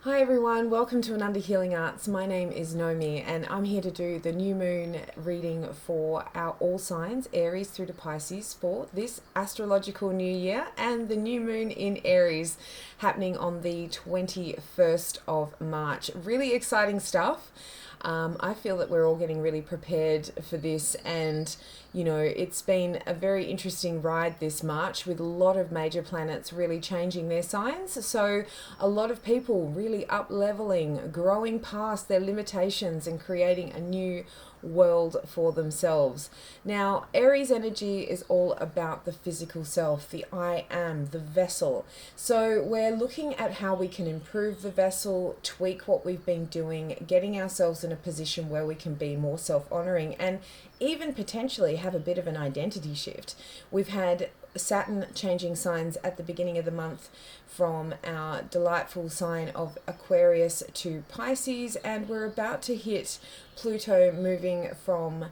Hi everyone, welcome to an Under Healing Arts. My name is Nomi and I'm here to do the new moon reading for our all signs, Aries through to Pisces, for this astrological new year, and the new moon in Aries happening on the 21st of March. Really exciting stuff. I feel that we're all getting really prepared for this, and it's been a very interesting ride this March with a lot of major planets really changing their signs. So a lot of people really up leveling, growing past their limitations and creating a new world for themselves. Now, Aries energy is all about the physical self, the I am, the vessel. So we're looking at how we can improve the vessel, tweak what we've been doing, getting ourselves in a position where we can be more self-honoring and even potentially have a bit of an identity shift. We've had Saturn changing signs at the beginning of the month from our delightful sign of Aquarius to Pisces, and we're about to hit Pluto moving from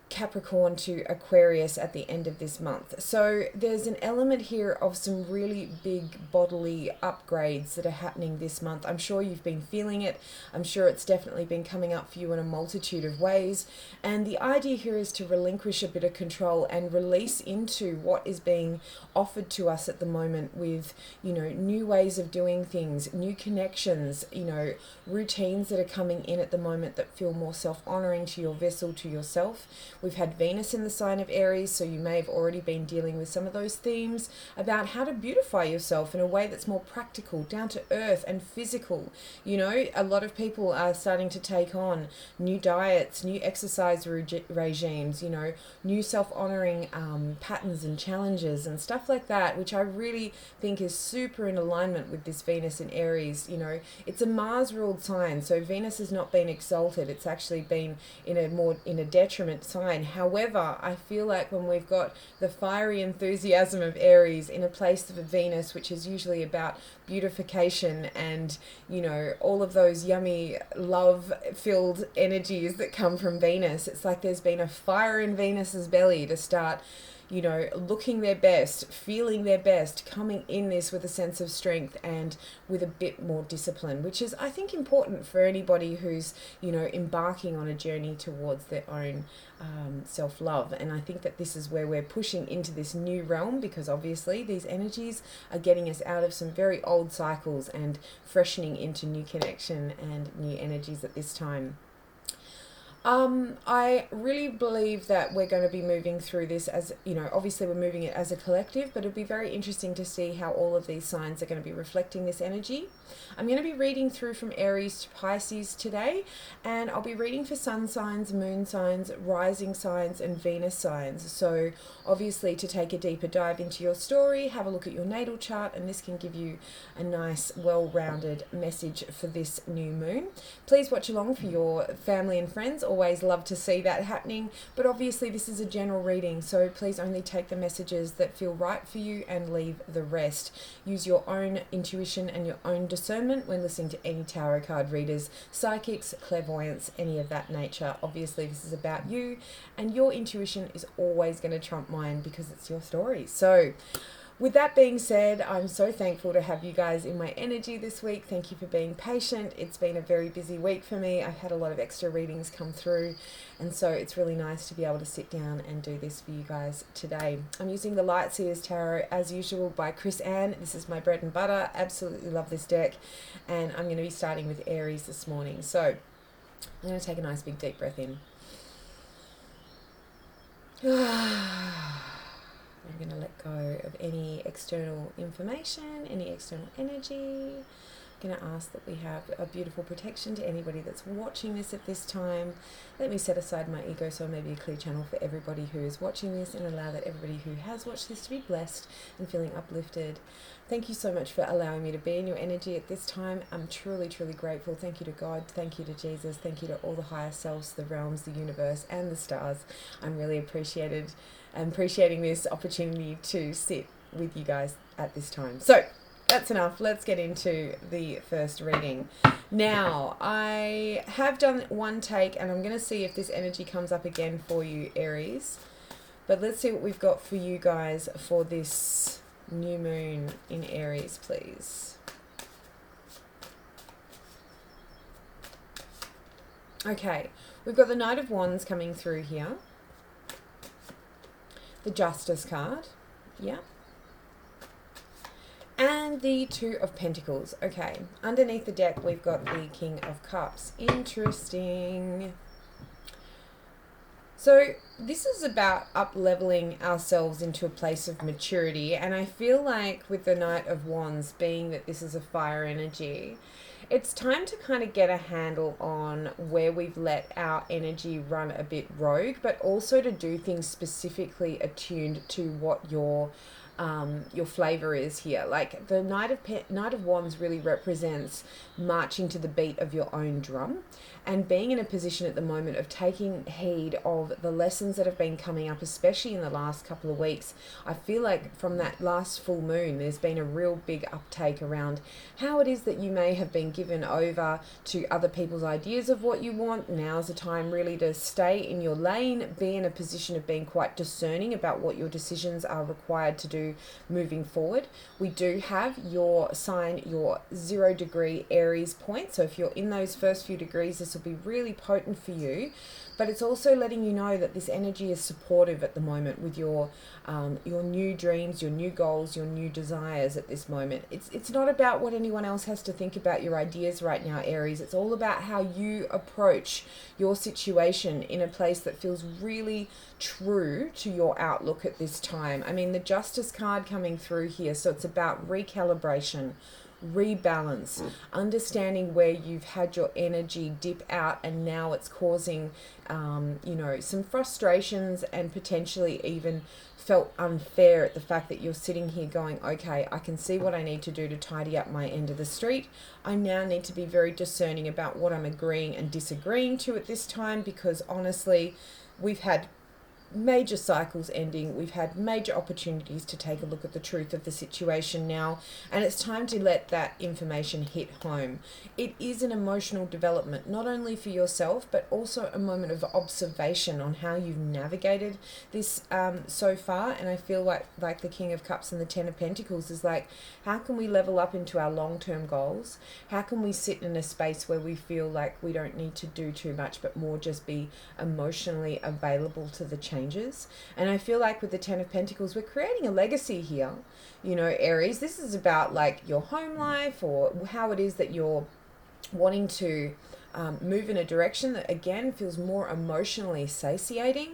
Capricorn to Aquarius at the end of this month. So there's an element here of some really big bodily upgrades that are happening this month. I'm sure you've been feeling it. I'm sure it's definitely been coming up for you in a multitude of ways. And the idea here is to relinquish a bit of control and release into what is being offered to us at the moment with, new ways of doing things, new connections, routines that are coming in at the moment that feel more self-honoring to your vessel, to yourself. We've had Venus in the sign of Aries, so you may have already been dealing with some of those themes about how to beautify yourself in a way that's more practical, down to earth and physical. A lot of people are starting to take on new diets, new exercise regimes, new self-honoring patterns and challenges and stuff like that, which I really think is super in alignment with this Venus in Aries. It's a Mars-ruled sign, so Venus has not been exalted. It's actually been in a detriment sign. However, I feel like when we've got the fiery enthusiasm of Aries in a place of a Venus, which is usually about beautification and, all of those yummy love-filled energies that come from Venus, it's like there's been a fire in Venus's belly to start looking their best, feeling their best, coming in this with a sense of strength and with a bit more discipline, which is, I think, important for anybody who's, embarking on a journey towards their own self-love. And I think that this is where we're pushing into this new realm, because obviously these energies are getting us out of some very old cycles and freshening into new connection and new energies at this time. I really believe that we're going to be moving through this as, obviously we're moving it as a collective, but it'll be very interesting to see how all of these signs are going to be reflecting this energy. I'm going to be reading through from Aries to Pisces today, and I'll be reading for sun signs, moon signs, rising signs, and Venus signs. So obviously to take a deeper dive into your story, have a look at your natal chart, and this can give you a nice, well-rounded message for this new moon. Please watch along for your family and friends. Always love to see that happening, but obviously this is a general reading, so please only take the messages that feel right for you and leave the rest. Use your own intuition and your own discernment when listening to any tarot card readers, psychics, clairvoyants, any of that nature. Obviously this is about you, and your intuition is always going to trump mine because it's your story. So with that being said, I'm so thankful to have you guys in my energy this week. Thank you for being patient. It's been a very busy week for me. I've had a lot of extra readings come through, and so it's really nice to be able to sit down and do this for you guys today. I'm using the Lightseers Tarot as usual by Chris Ann. This is my bread and butter. Absolutely love this deck, and I'm going to be starting with Aries this morning. So I'm going to take a nice big deep breath in. I'm going to let go of any external information, any external energy. I'm going to ask that we have a beautiful protection to anybody that's watching this at this time. Let me set aside my ego so maybe a clear channel for everybody who is watching this, and allow that everybody who has watched this to be blessed and feeling uplifted. Thank you so much for allowing me to be in your energy at this time. I'm truly, truly grateful. Thank you to God. Thank you to Jesus. Thank you to all the higher selves, the realms, the universe, and the stars. I'm really appreciating this opportunity to sit with you guys at this time. So that's enough. Let's get into the first reading. Now, I have done one take, and I'm going to see if this energy comes up again for you, Aries. But let's see what we've got for you guys for this new moon in Aries, please. Okay, we've got the Knight of Wands coming through here. The Justice card. Yeah. And the Two of Pentacles. Okay, underneath the deck, we've got the King of Cups. Interesting. So this is about up-leveling ourselves into a place of maturity. And I feel like with the Knight of Wands, being that this is a fire energy, it's time to kind of get a handle on where we've let our energy run a bit rogue, but also to do things specifically attuned to what your flavor is here. Like the Knight of Wands really represents marching to the beat of your own drum and being in a position at the moment of taking heed of the lessons that have been coming up, especially in the last couple of weeks. I feel like from that last full moon, there's been a real big uptake around how it is that you may have been given over to other people's ideas of what you want. Now's the time really to stay in your lane, be in a position of being quite discerning about what your decisions are required to do moving forward. We do have your sign, your 0 degree Aries point. So if you're in those first few degrees, this will be really potent for you. But it's also letting you know that this energy is supportive at the moment with your new dreams, your new goals, your new desires at this moment. It's not about what anyone else has to think about your ideas right now, Aries. It's all about how you approach your situation in a place that feels really true to your outlook at this time. I mean, the Justice card coming through here, so it's about recalibration, rebalance, understanding where you've had your energy dip out and now it's causing some frustrations and potentially even felt unfair at the fact that you're sitting here going, okay, I can see what I need to do to tidy up my end of the street. I now need to be very discerning about what I'm agreeing and disagreeing to at this time, because honestly, we've had major cycles ending. We've had major opportunities to take a look at the truth of the situation now, and it's time to let that information hit home. It is an emotional development, not only for yourself, but also a moment of observation on how you've navigated this so far. And I feel like the King of Cups and the Ten of Pentacles is like, how can we level up into our long-term goals? How can we sit in a space where we feel like we don't need to do too much, but more just be emotionally available to the change? And I feel like with the Ten of Pentacles, we're creating a legacy here. You know, Aries, this is about like your home life or how it is that you're wanting to move in a direction that, again, feels more emotionally satiating.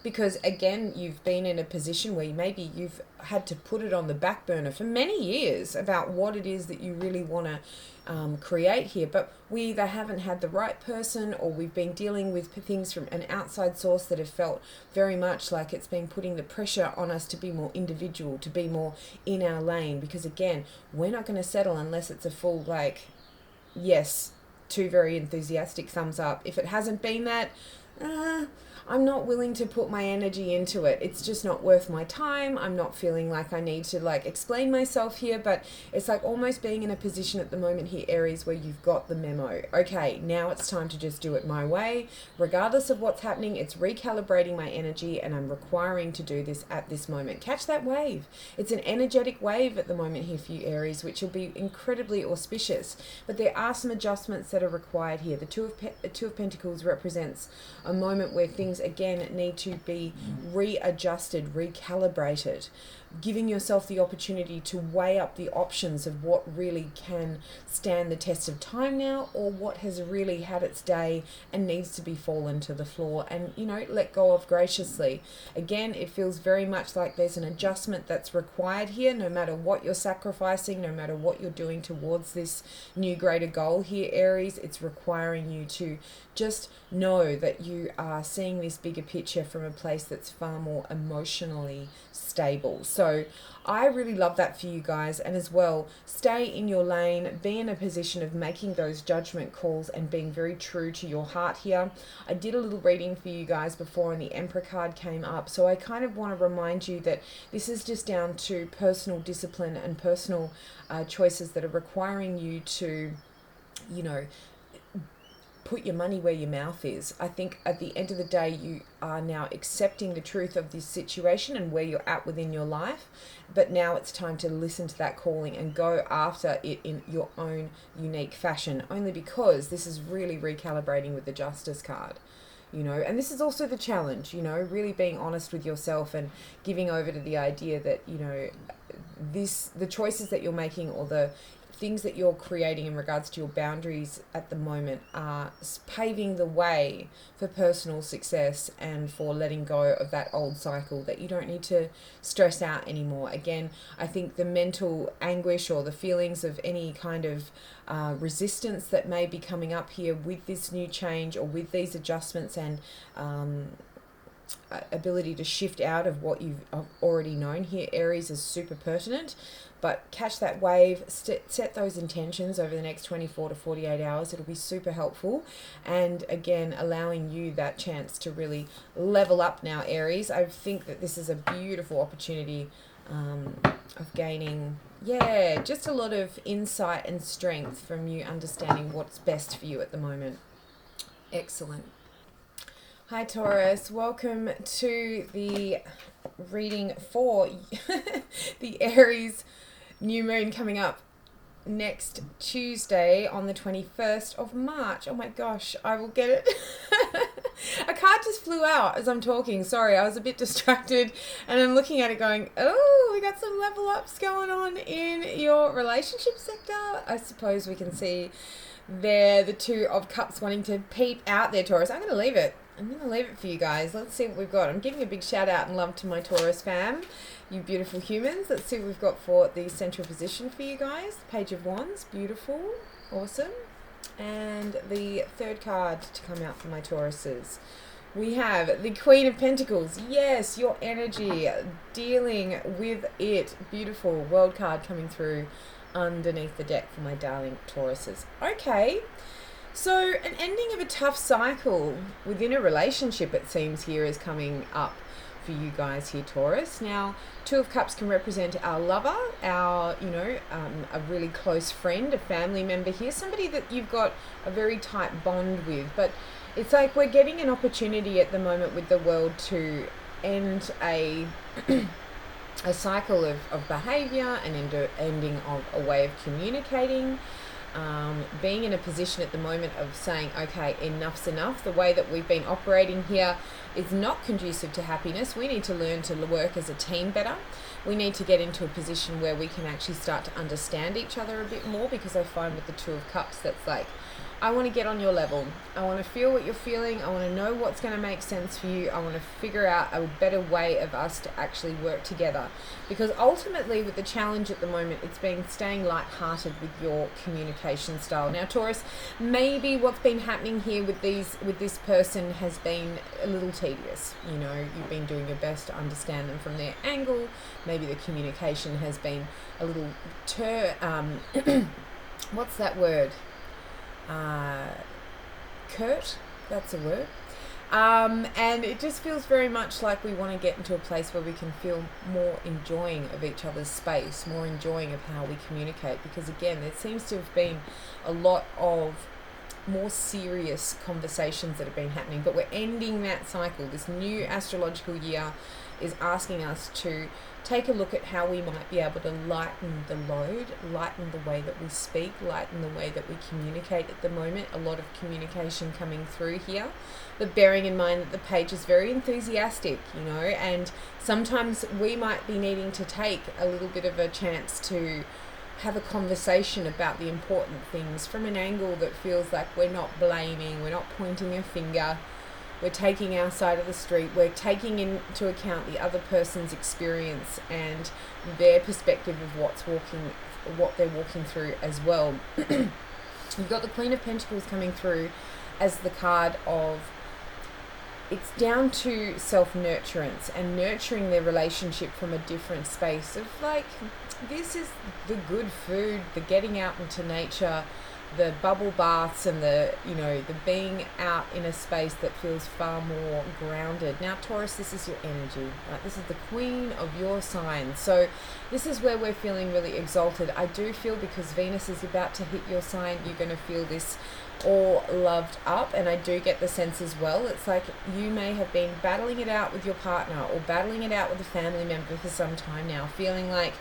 Because, again, you've been in a position where maybe you've had to put it on the back burner for many years about what it is that you really want to create here. But we either haven't had the right person, or we've been dealing with things from an outside source that have felt very much like it's been putting the pressure on us to be more individual, to be more in our lane. Because, again, we're not going to settle unless it's a full, like, yes, two very enthusiastic thumbs up. If it hasn't been that, I'm not willing to put my energy into it. It's just not worth my time. I'm not feeling like I need to like explain myself here, but it's like almost being in a position at the moment here, Aries, where you've got the memo. Okay, now it's time to just do it my way. Regardless of what's happening, it's recalibrating my energy, and I'm requiring to do this at this moment. Catch that wave. It's an energetic wave at the moment here for you, Aries, which will be incredibly auspicious. But there are some adjustments that are required here. The Two of Pentacles represents a moment where things again need to be readjusted, recalibrated, giving yourself the opportunity to weigh up the options of what really can stand the test of time now, or what has really had its day and needs to be fallen to the floor and, you know, let go of graciously. Again, it feels very much like there's an adjustment that's required here, no matter what you're sacrificing, no matter what you're doing towards this new greater goal here, Aries. It's requiring you to just know that you are seeing this bigger picture from a place that's far more emotionally stable. So I really love that for you guys. And as well, stay in your lane, be in a position of making those judgment calls and being very true to your heart here. I did a little reading for you guys before and the Emperor card came up. So I kind of want to remind you that this is just down to personal discipline and personal choices that are requiring you to, you know, put your money where your mouth is. I think at the end of the day, you are now accepting the truth of this situation and where you're at within your life. But now it's time to listen to that calling and go after it in your own unique fashion, only because this is really recalibrating with the Justice card. And this is also the challenge, really being honest with yourself and giving over to the idea that, the choices that you're making or the things that you're creating in regards to your boundaries at the moment are paving the way for personal success and for letting go of that old cycle that you don't need to stress out anymore. Again, I think the mental anguish or the feelings of any kind of resistance that may be coming up here with this new change or with these adjustments and ability to shift out of what you've already known here, Aries, is super pertinent. But catch that wave, set those intentions over the next 24 to 48 hours. It'll be super helpful. And again, allowing you that chance to really level up now, Aries. I think that this is a beautiful opportunity of gaining, just a lot of insight and strength from you understanding what's best for you at the moment. Excellent. Hi Taurus, welcome to the reading for the Aries new moon coming up next Tuesday on the 21st of March. Oh my gosh, I will get it. A card just flew out as I'm talking. Sorry, I was a bit distracted and I'm looking at it going, oh, we got some level ups going on in your relationship sector. I suppose we can see there the Two of Cups wanting to peep out there, Taurus. I'm going to leave it for you guys. Let's see what we've got. I'm giving a big shout out and love to my Taurus fam, you beautiful humans. Let's see what we've got for the central position for you guys. Page of Wands, beautiful, awesome. And the third card to come out for my Tauruses. We have the Queen of Pentacles. Yes, your energy, dealing with it. Beautiful World card coming through underneath the deck for my darling Tauruses. Okay. So an ending of a tough cycle within a relationship, it seems, here is coming up for you guys here, Taurus. Now, Two of Cups can represent our lover, our, a really close friend, a family member here, somebody that you've got a very tight bond with. But it's like we're getting an opportunity at the moment with the world to end a cycle of behavior and ending of a way of communicating. Being in a position at the moment of saying, okay, enough's enough. The way that we've been operating here is not conducive to happiness. We need to learn to work as a team better. We need to get into a position where we can actually start to understand each other a bit more, because I find with the Two of Cups, that's like, I want to get on your level. I want to feel what you're feeling. I want to know what's going to make sense for you. I want to figure out a better way of us to actually work together. Because ultimately, with the challenge at the moment, it's been staying lighthearted with your communication style. Now, Taurus, maybe what's been happening here with this person has been a little tedious. You've been doing your best to understand them from their angle. Maybe the communication has been a little what's that word? Curt, that's a word. And it just feels very much like we want to get into a place where we can feel more enjoying of each other's space, more enjoying of how we communicate, because again, there seems to have been a lot of more serious conversations that have been happening, but we're ending that cycle. This new astrological year is asking us to take a look at how we might be able to lighten the load, lighten the way that we speak, lighten the way that we communicate at the moment. A lot of communication coming through here, but bearing in mind that the page is very enthusiastic, and sometimes we might be needing to take a little bit of a chance to have a conversation about the important things from an angle that feels like we're not blaming, we're not pointing a finger. We're taking our side of the street. We're taking into account the other person's experience and their perspective of what they're walking through as well. You've got the Queen of Pentacles coming through as the card of, it's down to self-nurturance and nurturing their relationship from a different space of like, this is the good food, the getting out into nature, bubble baths and the being out in a space that feels far more grounded. Now Taurus, this is your energy, right? This is the queen of your sign, so this is where we're feeling really exalted. I do feel, because Venus is about to hit your sign, you're going to feel this all loved up. And I do get the sense as well, it's like you may have been battling it out with your partner or battling it out with a family member for some time now, feeling like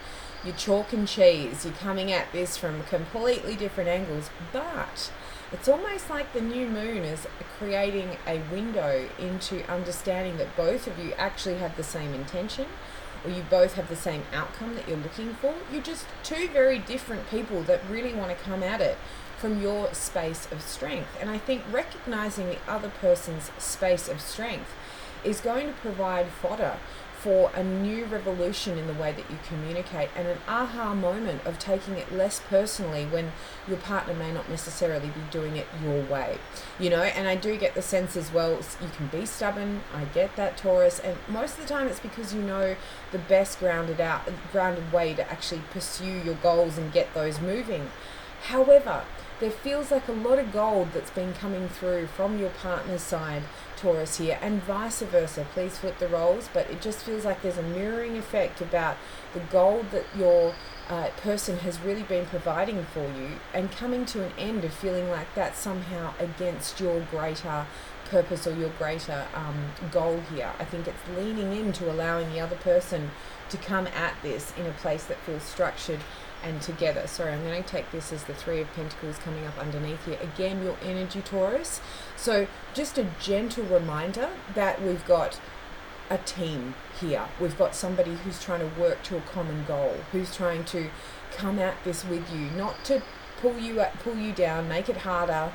you're chalk and cheese, you're coming at this from completely different angles, but it's almost like the new moon is creating a window into understanding that both of you actually have the same intention, or you both have the same outcome that you're looking for. You're just two very different people that really want to come at it from your space of strength. And I think recognizing the other person's space of strength is going to provide fodder for a new revolution in the way that you communicate, and an aha moment of taking it less personally when your partner may not necessarily be doing it your way, and I do get the sense as well, you can be stubborn. I get that, Taurus, and most of the time it's because the best grounded way to actually pursue your goals and get those moving. However, there feels like a lot of gold that's been coming through from your partner's side, Taurus, here, and vice versa. Please flip the roles, but it just feels like there's a mirroring effect about the gold that your person has really been providing for you, and coming to an end of feeling like that's somehow against your greater purpose or your greater goal here. I think it's leaning into allowing the other person to come at this in a place that feels structured and together. Sorry, I'm going to take this as the Three of Pentacles coming up underneath here. Again, your energy, Taurus. So just a gentle reminder that we've got a team here. We've got somebody who's trying to work to a common goal, who's trying to come at this with you, not to pull you down, make it harder.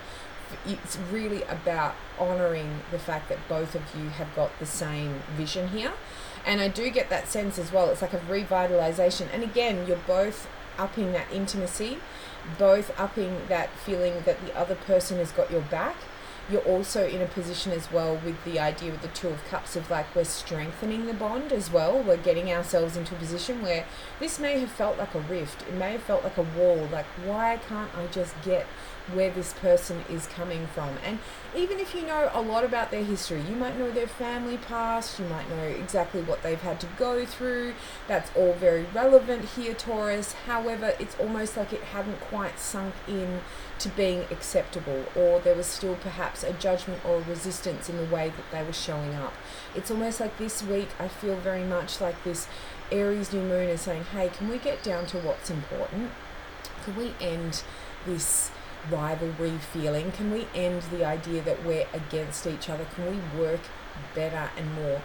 It's really about honoring the fact that both of you have got the same vision here. And I do get that sense as well. It's like a revitalization. And again, you're both upping that intimacy, both upping that feeling that the other person has got your back. You're also in a position as well with the idea with the Two of Cups of like we're strengthening the bond as well. We're getting ourselves into a position where this may have felt like a rift. It may have felt like a wall. Like, why can't I just get where this person is coming from? And even if you know a lot about their history, you might know their family past, you might know exactly what they've had to go through. That's all very relevant here, Taurus. However, it's almost like it hadn't quite sunk in to being acceptable, or there was still perhaps a judgment or a resistance in the way that they were showing up. It's almost like this week I feel very much like this Aries new moon is saying, hey, can we get down to what's important? Can we end this rivalry feeling? Can we end the idea that we're against each other? Can we work better and more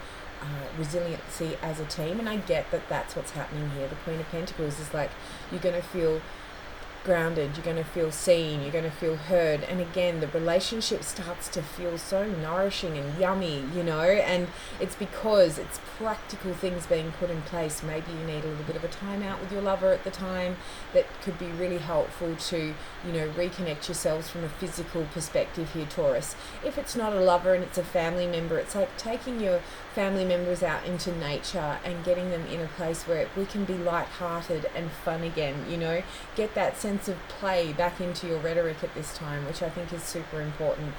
resiliency as a team? And I get that that's what's happening here. The Queen of Pentacles is like, you're going to feel grounded, you're going to feel seen, you're going to feel heard, and again the relationship starts to feel so nourishing and yummy, and it's because it's practical things being put in place. Maybe you need a little bit of a time out with your lover at the time. That could be really helpful to reconnect yourselves from a physical perspective here, Taurus. If it's not a lover and it's a family member, it's like taking your family members out into nature and getting them in a place where we can be light-hearted and fun again, get that sense of play back into your rhetoric at this time, which I think is super important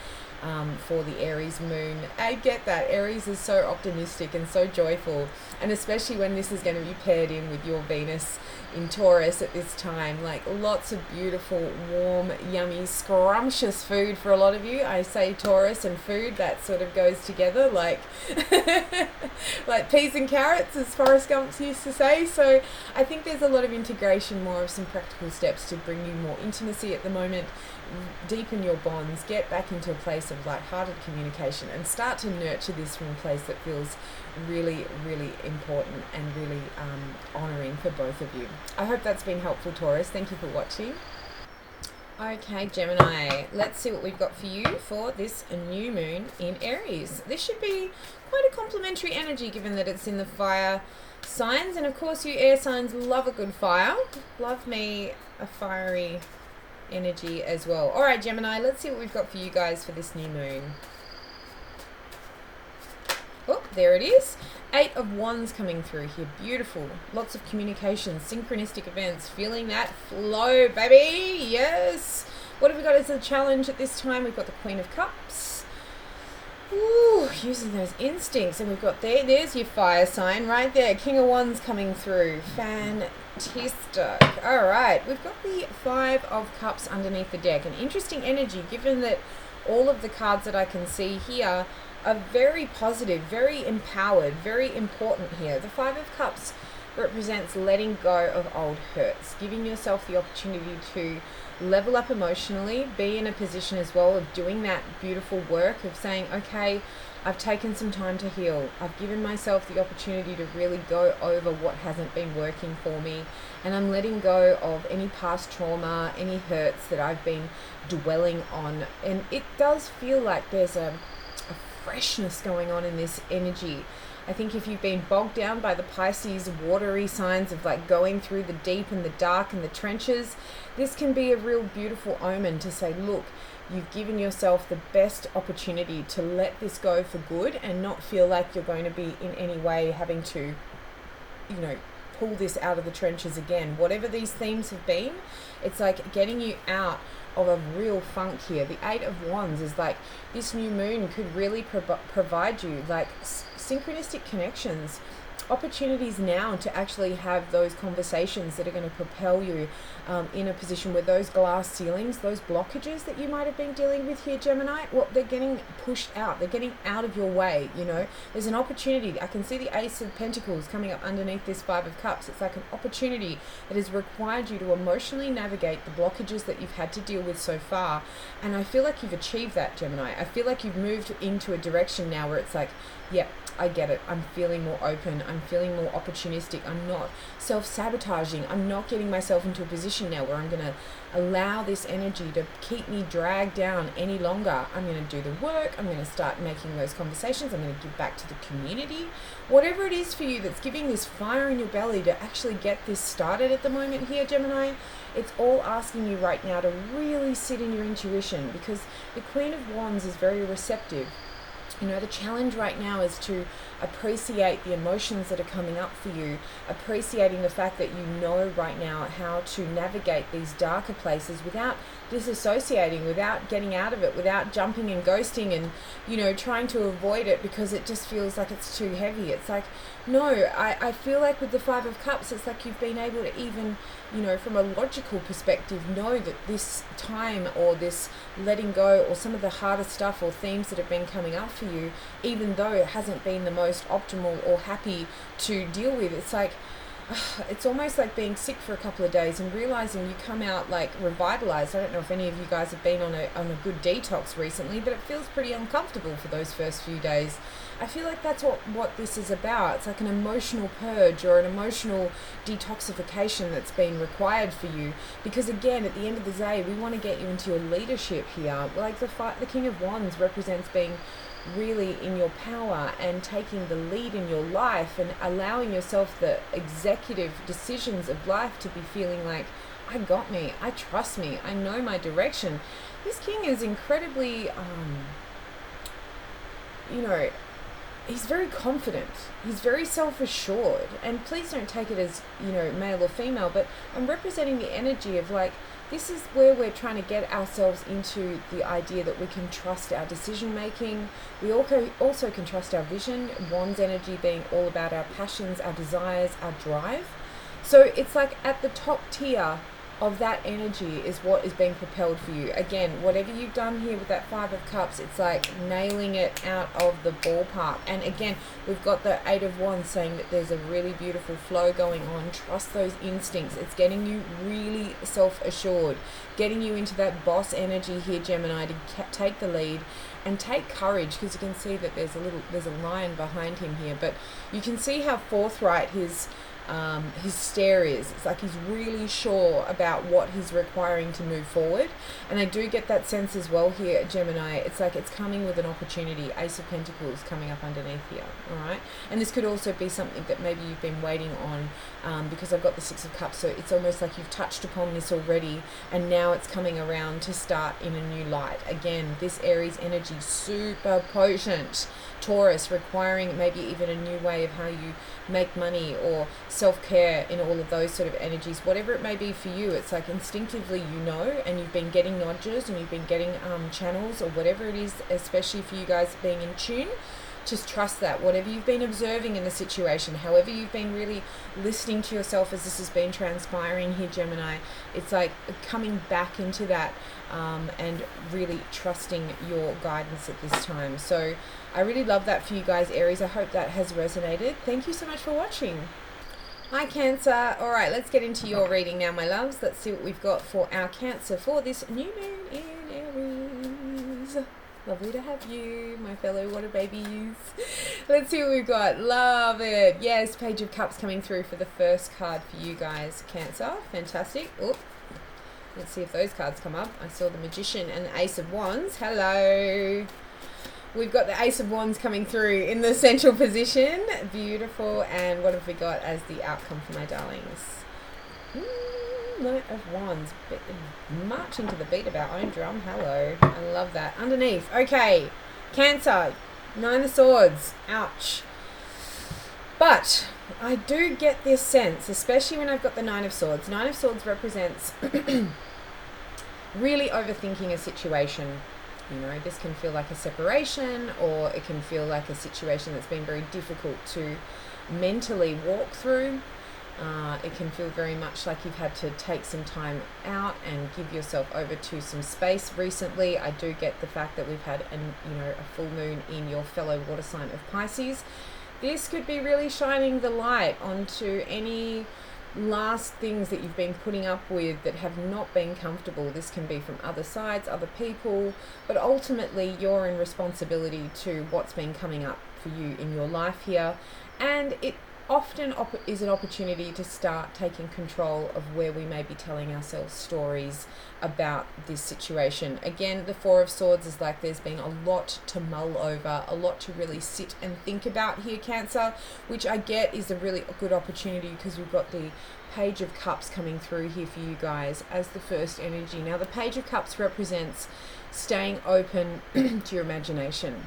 for the Aries moon. I get that Aries is so optimistic and so joyful, and especially when this is going to be paired in with your Venus in Taurus at this time, like lots of beautiful, warm, yummy, scrumptious food for a lot of you. I say Taurus and food, that sort of goes together like like peas and carrots, as Forrest Gump used to say. So I think there's a lot of integration, more of some practical steps to bring you more intimacy at the moment, deepen your bonds, get back into a place of light-hearted communication, and start to nurture this from a place that feels really, really important and really honouring for both of you. I hope that's been helpful, Taurus. Thank you for watching. Okay, Gemini, let's see what we've got for you for this new moon in Aries. This should be quite a complementary energy given that it's in the fire signs, and of course you air signs love a good fire. Love me a fiery energy as well. All right, Gemini, let's see what we've got for you guys for this new moon. Oh, there it is. 8 of Wands coming through here. Beautiful. Lots of communication, synchronistic events. Feeling that flow, baby. Yes. What have we got as a challenge at this time? We've got the Queen of Cups. Ooh, using those instincts. And we've got there's your fire sign right there. King of Wands coming through. Fantastic. All right, we've got the Five of Cups underneath the deck. An interesting energy, given that all of the cards that I can see here are very positive, very empowered, very important here. The Five of Cups represents letting go of old hurts, giving yourself the opportunity to level up emotionally, be in a position as well of doing that beautiful work of saying, okay, I've taken some time to heal. I've given myself the opportunity to really go over what hasn't been working for me, and I'm letting go of any past trauma, any hurts that I've been dwelling on. And it does feel like there's a freshness going on in this energy. I think if you've been bogged down by the Pisces watery signs of like going through the deep and the dark and the trenches, this can be a real beautiful omen to say, look, you've given yourself the best opportunity to let this go for good and not feel like you're going to be in any way having to, you know, pull this out of the trenches again. Whatever these themes have been, it's like getting you out of a real funk here. The Eight of Wands is like this new moon could really provide you like synchronistic connections, opportunities now to actually have those conversations that are going to propel you in a position where those glass ceilings, those blockages that you might have been dealing with here, Gemini, well, they're getting pushed out. They're getting out of your way, you know. There's an opportunity. I can see the Ace of Pentacles coming up underneath this Five of Cups. It's like an opportunity that has required you to emotionally navigate the blockages that you've had to deal with so far. And I feel like you've achieved that, Gemini. I feel like you've moved into a direction now where it's like, yep, I get it. I'm feeling more open. I'm feeling more opportunistic. I'm not self-sabotaging. I'm not getting myself into a position now where I'm going to allow this energy to keep me dragged down any longer. I'm going to do the work. I'm going to start making those conversations. I'm going to give back to the community. Whatever it is for you that's giving this fire in your belly to actually get this started at the moment here, Gemini, it's all asking you right now to really sit in your intuition, because the Queen of Wands is very receptive. You know, the challenge right now is to appreciate the emotions that are coming up for you, appreciating the fact that you know right now how to navigate these darker places without disassociating, without getting out of it, without jumping and ghosting and, you know, trying to avoid it because it just feels like it's too heavy. It's like, no, I feel like with the Five of Cups, it's like you've been able to even, you know, from a logical perspective, know that this time or this letting go or some of the harder stuff or themes that have been coming up for you, even though it hasn't been the most optimal or happy to deal with, it's like, it's almost like being sick for a couple of days and realizing you come out like revitalized. I don't know if any of you guys have been on a good detox recently, but it feels pretty uncomfortable for those first few days. I feel like that's what this is about. It's like an emotional purge or an emotional detoxification that's been required for you, because again, at the end of the day, we want to get you into your leadership here. Like the King of Wands represents being really in your power and taking the lead in your life and allowing yourself the executive decisions of life to be feeling like, I got me, I trust me, I know my direction. This king is incredibly, you know, he's very confident, he's very self-assured, and please don't take it as, you know, male or female, but I'm representing the energy of like, this is where we're trying to get ourselves into the idea that we can trust our decision making. We also can trust our vision. Wands energy being all about our passions, our desires, our drive. So it's like at the top tier of that energy is what is being propelled for you. Again, whatever you've done here with that Five of Cups, it's like nailing it out of the ballpark. And again, we've got the Eight of Wands saying that there's a really beautiful flow going on. Trust those instincts. It's getting you really self-assured, getting you into that boss energy here, Gemini, to take the lead and take courage, because you can see that there's a lion behind him here, but you can see how forthright his stare is. It's like he's really sure about what he's requiring to move forward. And I do get that sense as well here at Gemini. It's like it's coming with an opportunity. Ace of Pentacles coming up underneath here. All right, and this could also be something that maybe you've been waiting on, because I've got the Six of Cups, so it's almost like you've touched upon this already and now it's coming around to start in a new light. Again, this Aries energy, super potent. Taurus requiring maybe even a new way of how you make money or self-care in all of those sort of energies, whatever it may be for you. It's like instinctively you know, and you've been getting nudges and you've been getting channels or whatever it is, especially for you guys being in tune. Just trust that whatever you've been observing in the situation, however you've been really listening to yourself as this has been transpiring here, Gemini, it's like coming back into that and really trusting your guidance at this time. So I really love that for you guys, Aries. I hope that has resonated. Thank you so much for watching. Hi, Cancer. All right, let's get into your reading now, my loves. Let's see what we've got for our Cancer for this new moon in Aries. Lovely to have you, my fellow water babies. Let's see what we've got. Love it. Yes, Page of Cups coming through for the first card for you guys, Cancer. Fantastic. Oh, let's see if those cards come up. I saw the Magician and the Ace of Wands. Hello. We've got the Ace of Wands coming through in the central position. Beautiful. And what have we got as the outcome for my darlings? Knight of Wands, marching to the beat of our own drum. Hello, I love that. Underneath, okay, Cancer, Nine of Swords, ouch. But I do get this sense, especially when I've got the Nine of Swords. Nine of Swords represents really overthinking a situation. You know, this can feel like a separation, or it can feel like a situation that's been very difficult to mentally walk through. It can feel very much like you've had to take some time out and give yourself over to some space recently. I do get the fact that we've had a full moon in your fellow water sign of Pisces. This could be really shining the light onto any last things that you've been putting up with that have not been comfortable. This can be from other sides, other people, but ultimately you're in responsibility to what's been coming up for you in your life here, and it often is an opportunity to start taking control of where we may be telling ourselves stories about this situation. Again, the Four of Swords is like there's been a lot to mull over, a lot to really sit and think about here, Cancer, which I get is a really good opportunity because we've got the Page of Cups coming through here for you guys as the first energy. Now, the Page of Cups represents staying open to your imagination.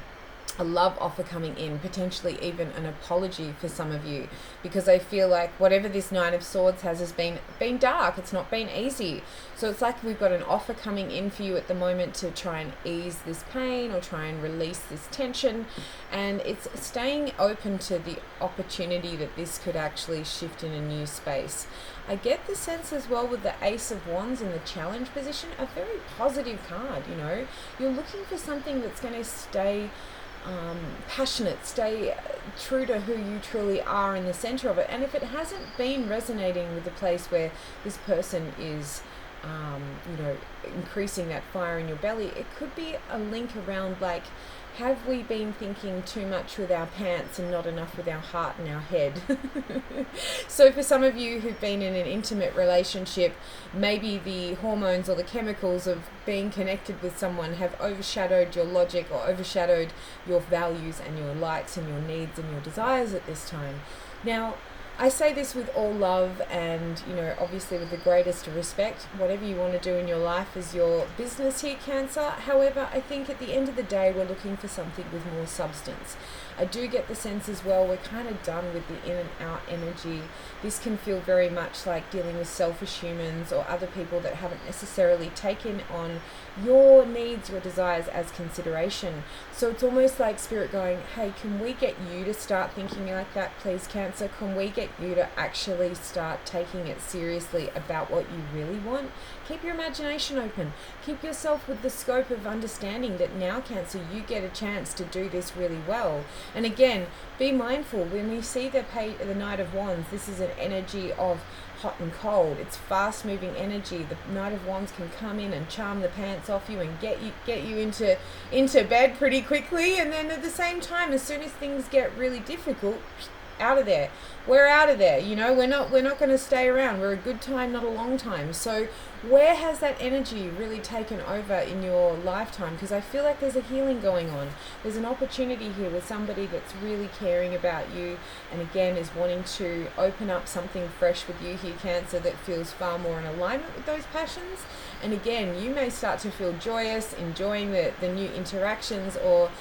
A love offer coming in, potentially even an apology for some of you, because I feel like whatever this Nine of Swords has been dark. It's not been easy. So it's like we've got an offer coming in for you at the moment to try and ease this pain or try and release this tension, and it's staying open to the opportunity that this could actually shift in a new space. I get the sense as well with the Ace of Wands in the challenge position, a very positive card. You know, you're looking for something that's going to stay passionate, stay true to who you truly are in the center of it. And if it hasn't been resonating with the place where this person is increasing that fire in your belly, it could be a link around like, have we been thinking too much with our pants and not enough with our heart and our head? So for some of you who've been in an intimate relationship, maybe the hormones or the chemicals of being connected with someone have overshadowed your logic or overshadowed your values and your likes and your needs and your desires at this time. Now, I say this with all love and, obviously with the greatest respect. Whatever you want to do in your life is your business here, Cancer. However, I think at the end of the day, we're looking for something with more substance. I do get the sense as well, we're kind of done with the in and out energy. This can feel very much like dealing with selfish humans or other people that haven't necessarily taken on your needs, your desires as consideration. So it's almost like Spirit going, hey, can we get you to start thinking like that, please, Cancer? Can we get you to actually start taking it seriously about what you really want? Keep your imagination open. Keep yourself with the scope of understanding that now, Cancer, you get a chance to do this really well. And again, be mindful when we see the Knight of Wands, this is an energy of hot and cold. It's fast moving energy. The Knight of Wands can come in and charm the pants off you and get you into bed pretty quickly, and then at the same time, as soon as things get really difficult, out of there. We're out of there. We're not going to stay around. We're a good time, not a long time. So where has that energy really taken over in your lifetime? Because I feel like there's a healing going on. There's an opportunity here with somebody that's really caring about you, and again is wanting to open up something fresh with you here, Cancer, that feels far more in alignment with those passions. And again, you may start to feel joyous, enjoying the new interactions, or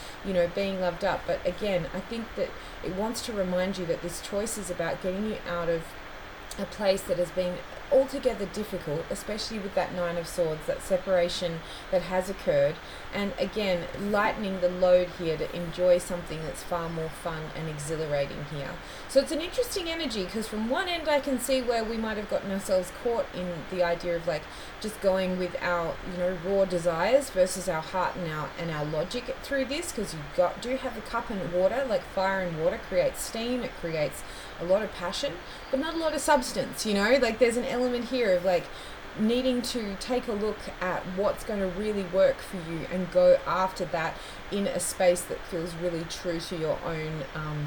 being loved up. But again, I think that it wants to remind you that this choice is about getting you out of a place that has been altogether difficult, especially with that Nine of Swords, that separation that has occurred, and again lightening the load here to enjoy something that's far more fun and exhilarating here. So it's an interesting energy, because from one end I can see where we might have gotten ourselves caught in the idea of like just going with our, you know, raw desires versus our heart and our logic through this, because you do have the cup and water, like fire and water creates steam, it creates a lot of passion, but not a lot of substance, you know, like there's an element here of like needing to take a look at what's going to really work for you and go after that in a space that feels really true to your own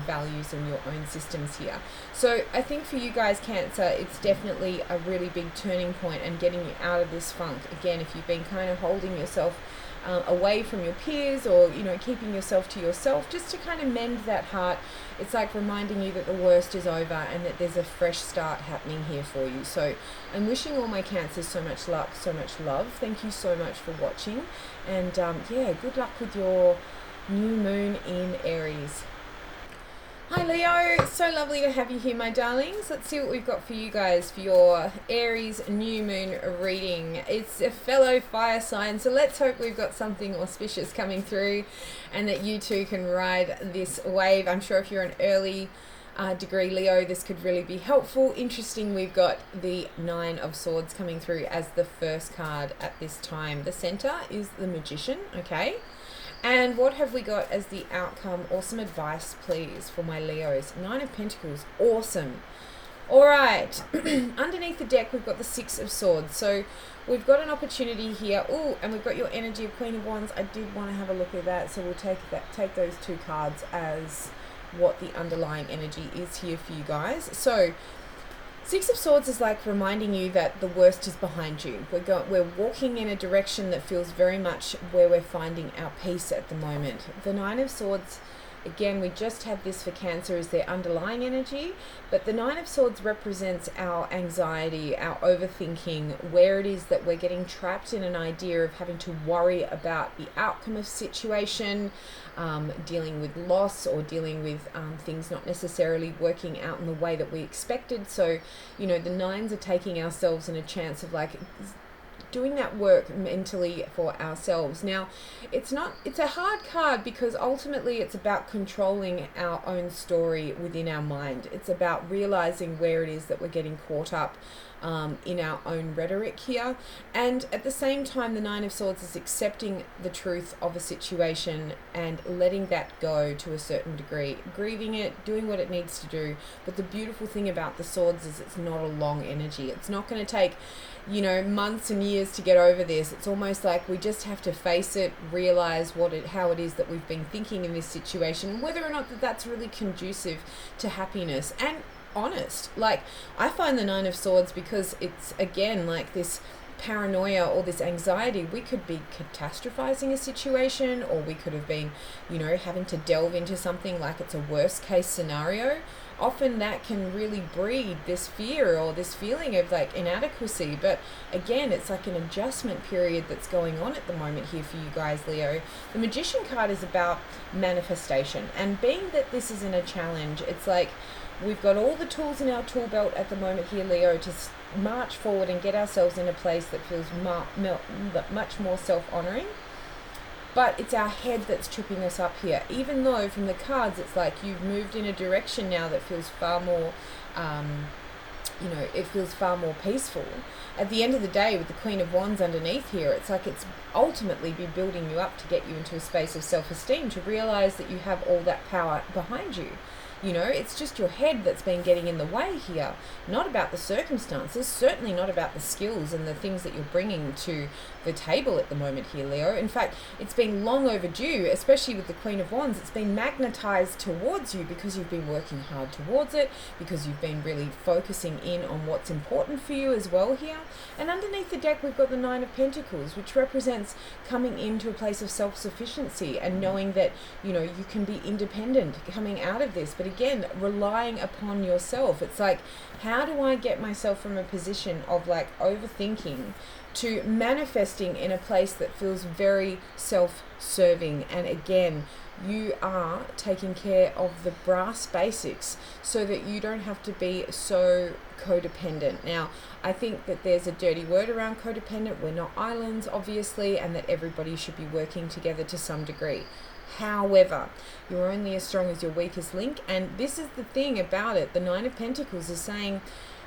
values and your own systems here. So I think for you guys, Cancer, it's definitely a really big turning point and getting you out of this funk. Again, if you've been kind of holding yourself away from your peers, or, you know, keeping yourself to yourself just to kind of mend that heart, it's like reminding you that the worst is over and that there's a fresh start happening here for you. So I'm wishing all my Cancers so much luck, so much love. Thank you so much for watching, and yeah, good luck with your new moon in Aries. Hi Leo, so lovely to have you here, my darlings. Let's see what we've got for you guys for your Aries new moon reading. It's a fellow fire sign, so let's hope we've got something auspicious coming through and that you too can ride this wave. I'm sure if you're an early degree Leo, this could really be helpful. Interesting, we've got the Nine of Swords coming through as the first card at this time. The center is the Magician, okay? And what have we got as the outcome? Awesome advice, please, for my Leos. Nine of Pentacles. Awesome. All right. Underneath the deck, we've got the Six of Swords. So we've got an opportunity here. Oh, and we've got your energy of Queen of Wands. I did want to have a look at that. So we'll take those two cards as what the underlying energy is here for you guys. So Six of Swords is like reminding you that the worst is behind you. We're walking in a direction that feels very much where we're finding our peace at the moment. The Nine of Swords, again, we just had this for Cancer as their underlying energy, but the Nine of Swords represents our anxiety, our overthinking, where it is that we're getting trapped in an idea of having to worry about the outcome of situation, dealing with loss, or dealing with things not necessarily working out in the way that we expected. So, you know, the nines are taking ourselves in a chance of like doing that work mentally for ourselves. Now, it's a hard card because ultimately it's about controlling our own story within our mind. It's about realizing where it is that we're getting caught up in our own rhetoric here. And at the same time, the Nine of Swords is accepting the truth of a situation and letting that go to a certain degree, grieving it, doing what it needs to do. But the beautiful thing about the swords is it's not a long energy. It's not going to take, you know, months and years to get over this. It's almost like we just have to face it, realize how it is that we've been thinking in this situation, whether or not that's really conducive to happiness and honest. Like, I find the Nine of Swords, because it's again like this paranoia or this anxiety, we could be catastrophizing a situation, or we could have been, you know, having to delve into something like it's a worst case scenario. Often that can really breed this fear or this feeling of like inadequacy. But again, it's like an adjustment period that's going on at the moment here for you guys, Leo. The Magician card is about manifestation, and being that this isn't a challenge, it's like we've got all the tools in our tool belt at the moment here, Leo, to march forward and get ourselves in a place that feels much more self-honoring. But it's our head that's tripping us up here. Even though from the cards, it's like you've moved in a direction now that feels far more, you know, it feels far more peaceful. At the end of the day, with the Queen of Wands underneath here, it's like it's ultimately be building you up to get you into a space of self-esteem, to realize that you have all that power behind you. You know, it's just your head that's been getting in the way here, not about the circumstances, certainly not about the skills and the things that you're bringing to the table at the moment here, Leo. In fact, it's been long overdue, especially with the Queen of Wands. It's been magnetized towards you because you've been working hard towards it, because you've been really focusing in on what's important for you as well here. And underneath the deck, we've got the Nine of Pentacles, which represents coming into a place of self-sufficiency and knowing that, you know, you can be independent coming out of this. But again, relying upon yourself. It's like, how do I get myself from a position of like overthinking to manifesting in a place that feels very self-serving, and again, you are taking care of the brass basics so that you don't have to be so codependent. Now, I think that there's a dirty word around codependent. We're not islands, obviously, and that everybody should be working together to some degree. However, you're only as strong as your weakest link, and this is the thing about it. The Nine of Pentacles is saying,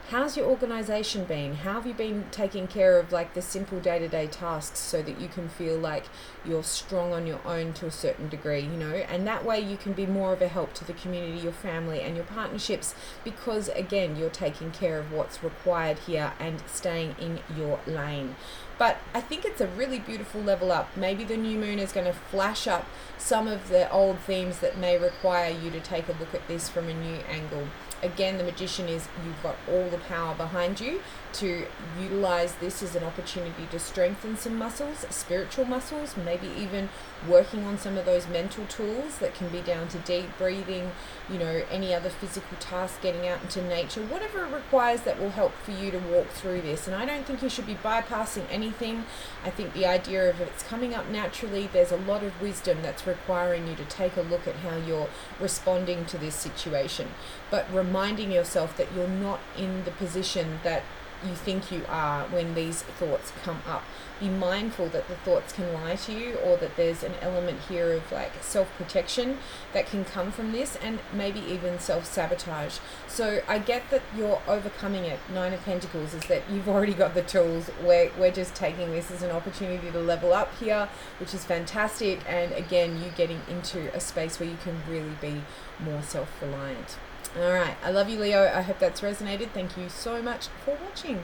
how's your organization been? How have you been taking care of like the simple day-to-day tasks so that you can feel like you're strong on your own to a certain degree, you know? And that way you can be more of a help to the community, your family and your partnerships, because again, you're taking care of what's required here and staying in your lane. But I think it's a really beautiful level up. Maybe the new moon is going to flash up some of the old themes that may require you to take a look at this from a new angle. Again, the Magician is, you've got all the power behind you to utilize this as an opportunity to strengthen some muscles, spiritual muscles, maybe even working on some of those mental tools that can be down to deep breathing, you know, any other physical task, getting out into nature, whatever it requires that will help for you to walk through this. And I don't think you should be bypassing anything. I think the idea of it's coming up naturally, there's a lot of wisdom that's requiring you to take a look at how you're responding to this situation, but reminding yourself that you're not in the position that you think you are when these thoughts come up. Be mindful that the thoughts can lie to you, or that there's an element here of like self-protection that can come from this, and maybe even self-sabotage. So I get that you're overcoming it. Nine of Pentacles is that you've already got the tools. We're just taking this as an opportunity to level up here, which is fantastic. And again, you getting into a space where you can really be more self-reliant. All right, I love you, Leo. I hope that's resonated. Thank you so much for watching.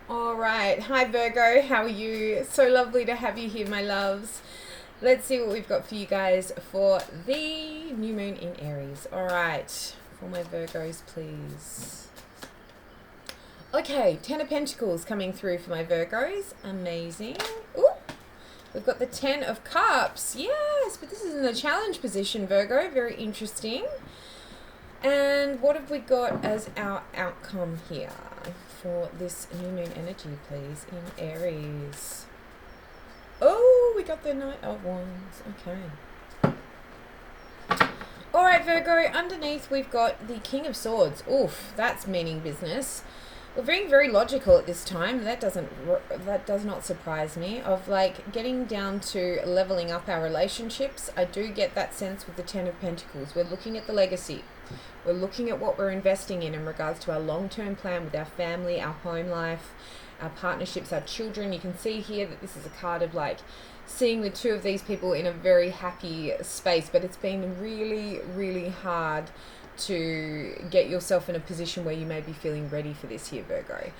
All right, hi Virgo, how are you? So lovely to have you here, my loves. Let's see what we've got for you guys for the new moon in Aries. All right, for my Virgos, please. Okay, Ten of Pentacles coming through for my Virgos. Amazing. Ooh, we've got the Ten of Cups. Yes, but this is in the challenge position, Virgo. Very interesting. And what have we got as our outcome here for this new moon energy, please, in Aries? Oh, we got the Knight of Wands. Okay. All right, Virgo, underneath we've got the King of Swords. Oof, that's meaning business. We're being very logical at this time. That does not surprise me, of like getting down to leveling up our relationships. I do get that sense with the Ten of Pentacles. We're looking at the legacy. We're looking at what we're investing in regards to our long-term plan with our family, our home life, our partnerships, our children. You can see here that this is a card of like seeing the two of these people in a very happy space, but it's been really, really hard to get yourself in a position where you may be feeling ready for this here, Virgo.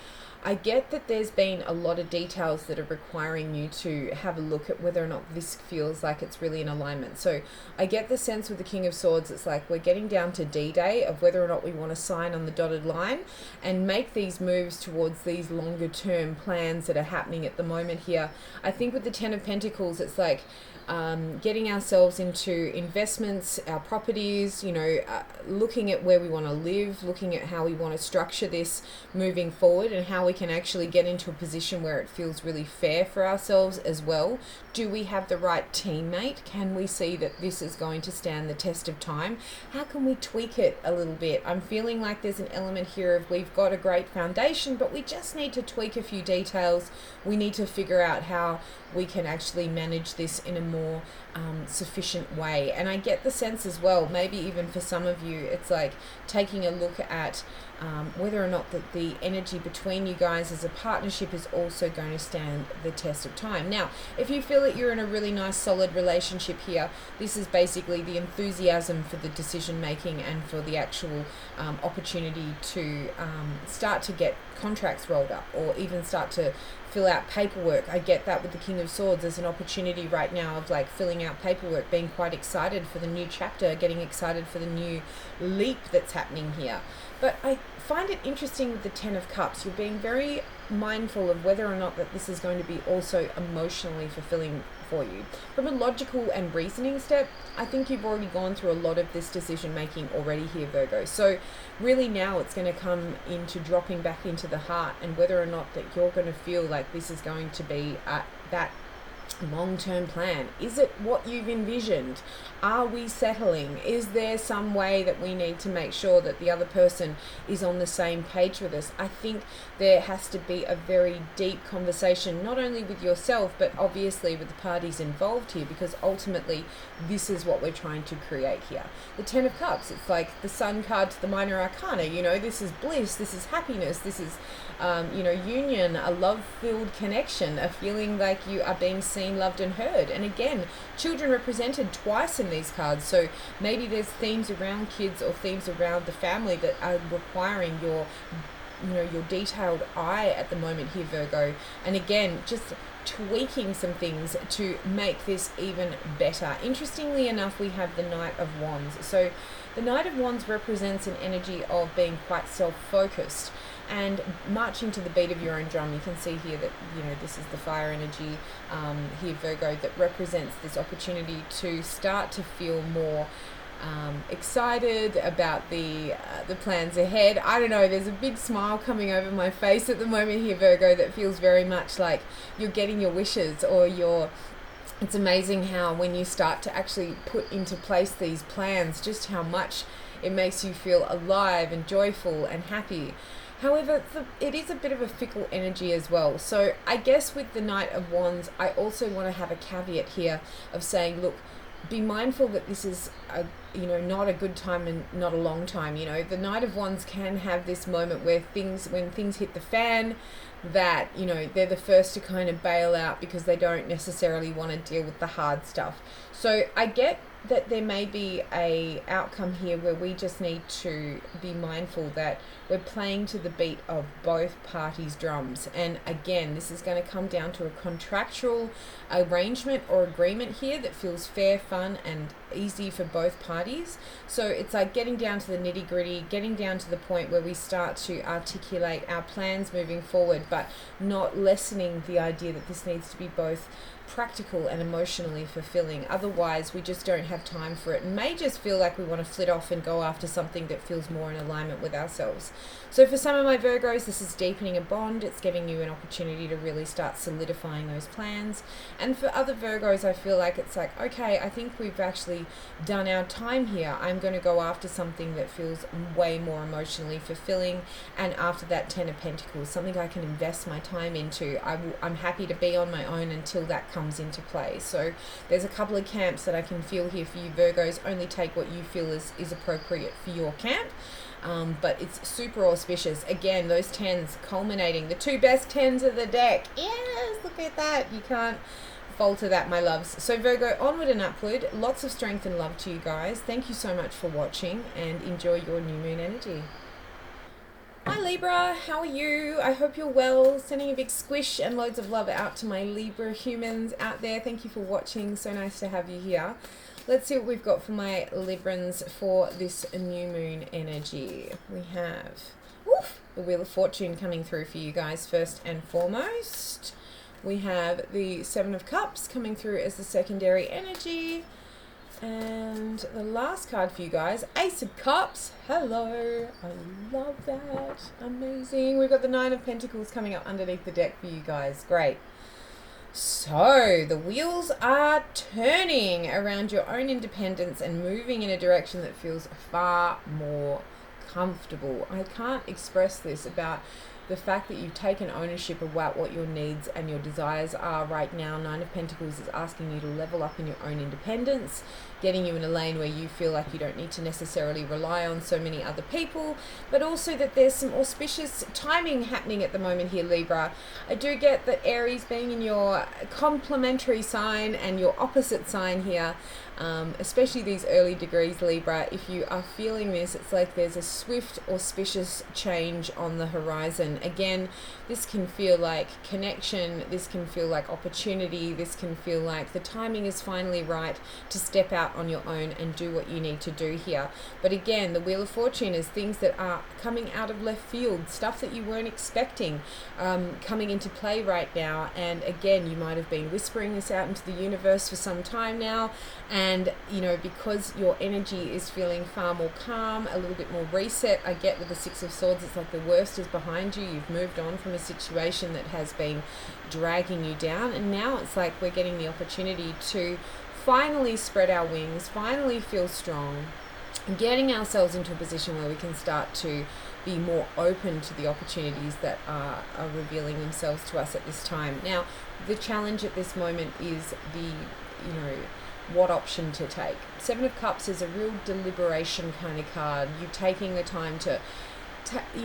I get that there's been a lot of details that are requiring you to have a look at whether or not this feels like it's really in alignment. So I get the sense with the King of Swords, it's like we're getting down to D-Day of whether or not we want to sign on the dotted line and make these moves towards these longer term plans that are happening at the moment here. I think with the Ten of Pentacles, it's like getting ourselves into investments, our properties, you know, looking at where we want to live, looking at how we want to structure this moving forward, and how we can actually get into a position where it feels really fair for ourselves as well. Do we have the right teammate? Can we see that this is going to stand the test of time? How can we tweak it a little bit? I'm feeling like there's an element here of we've got a great foundation, but we just need to tweak a few details. We need to figure out how we can actually manage this in a more sufficient way. And I get the sense as well, maybe even for some of you, it's like taking a look at whether or not that the energy between you guys as a partnership is also going to stand the test of time. Now, if you feel that you're in a really nice solid relationship here, this is basically the enthusiasm for the decision making and for the actual opportunity to start to get contracts rolled up, or even start to fill out paperwork. I get that with the King of Swords. There's an opportunity right now of like filling out paperwork, being quite excited for the new chapter, getting excited for the new leap that's happening here. But I find it interesting with the Ten of Cups. You're being very mindful of whether or not that this is going to be also emotionally fulfilling for you. From a logical and reasoning step, I think you've already gone through a lot of this decision making already here, Virgo. So really now it's going to come into dropping back into the heart, and whether or not that you're going to feel like this is going to be that long-term plan? Is it what you've envisioned? Are we settling? Is there some way that we need to make sure that the other person is on the same page with us? I think there has to be a very deep conversation, not only with yourself, but obviously with the parties involved here, because ultimately this is what we're trying to create here. The Ten of Cups, it's like the Sun card to the Minor Arcana, you know, this is bliss, this is happiness, this is, you know, union, a love-filled connection, a feeling like you are being seen, loved and heard. And again, children represented twice in these cards, so maybe there's themes around kids or themes around the family that are requiring your, you know, your detailed eye at the moment here, Virgo. And again, just tweaking some things to make this even better. Interestingly enough, we have the Knight of Wands. So the Knight of Wands represents an energy of being quite self-focused and marching to the beat of your own drum. You can see here that, you know, this is the fire energy here, Virgo, that represents this opportunity to start to feel more excited about the plans ahead. I don't know, there's a big smile coming over my face at the moment here, Virgo, that feels very much like you're getting your wishes, or it's amazing how when you start to actually put into place these plans, just how much it makes you feel alive and joyful and happy. However, it is a bit of a fickle energy as well. So I guess with the Knight of Wands, I also want to have a caveat here of saying, look, be mindful that this is not a good time and not a long time. You know, the Knight of Wands can have this moment where when things hit the fan, that, you know, they're the first to kind of bail out because they don't necessarily want to deal with the hard stuff. So I get that there may be a outcome here where we just need to be mindful that we're playing to the beat of both parties' drums. And again, this is going to come down to a contractual arrangement or agreement here that feels fair, fun and easy for both parties. So it's like getting down to the nitty gritty, getting down to the point where we start to articulate our plans moving forward, but not lessening the idea that this needs to be both practical and emotionally fulfilling. Otherwise, we just don't have time for it and may just feel like we want to flit off and go after something that feels more in alignment with ourselves. So for some of my Virgos, this is deepening a bond. It's giving you an opportunity to really start solidifying those plans. And for other Virgos, I feel like it's like, okay, I think we've actually done our time here. I'm going to go after something that feels way more emotionally fulfilling. And after that, Ten of Pentacles, something I can invest my time into. I'm happy to be on my own until that comes into play. So there's a couple of camps that I can feel here for you Virgos. Only take what you feel is appropriate for your camp. But it's super auspicious. Again, those tens culminating, the two best tens of the deck. Yes, look at that. You can't falter that, my loves. So Virgo, onward and upward. Lots of strength and love to you guys. Thank you so much for watching and enjoy your new moon energy. Hi Libra, how are you? I hope you're well. Sending a big squish and loads of love out to my Libra humans out there. Thank you for watching. So nice to have you here. Let's see what we've got for my Librans for this new moon energy. We have the Wheel of Fortune coming through for you guys first and foremost. We have the Seven of Cups coming through as the secondary energy. And the last card for you guys, Ace of Cups. Hello. I love that. Amazing. We've got the Nine of Pentacles coming up underneath the deck for you guys. Great. So the wheels are turning around your own independence and moving in a direction that feels far more comfortable. I can't express this about the fact that you've taken ownership about what your needs and your desires are right now. Nine of Pentacles is asking you to level up in your own independence, getting you in a lane where you feel like you don't need to necessarily rely on so many other people, but also that there's some auspicious timing happening at the moment here, Libra. I do get that Aries being in your complementary sign and your opposite sign here, especially these early degrees, Libra, if you are feeling this, it's like there's a swift, auspicious change on the horizon. Again, this can feel like connection, this can feel like opportunity, this can feel like the timing is finally right to step out on your own and do what you need to do here. But again, the Wheel of Fortune is things that are coming out of left field, stuff that you weren't expecting, coming into play right now. And again, you might have been whispering this out into the universe for some time now, and And, you know, because your energy is feeling far more calm, a little bit more reset. I get with the Six of Swords, it's like the worst is behind you. You've moved on from a situation that has been dragging you down. And now it's like we're getting the opportunity to finally spread our wings, finally feel strong, getting ourselves into a position where we can start to be more open to the opportunities that are revealing themselves to us at this time. Now, the challenge at this moment is what option to take. Seven of Cups is a real deliberation kind of card. You taking the time to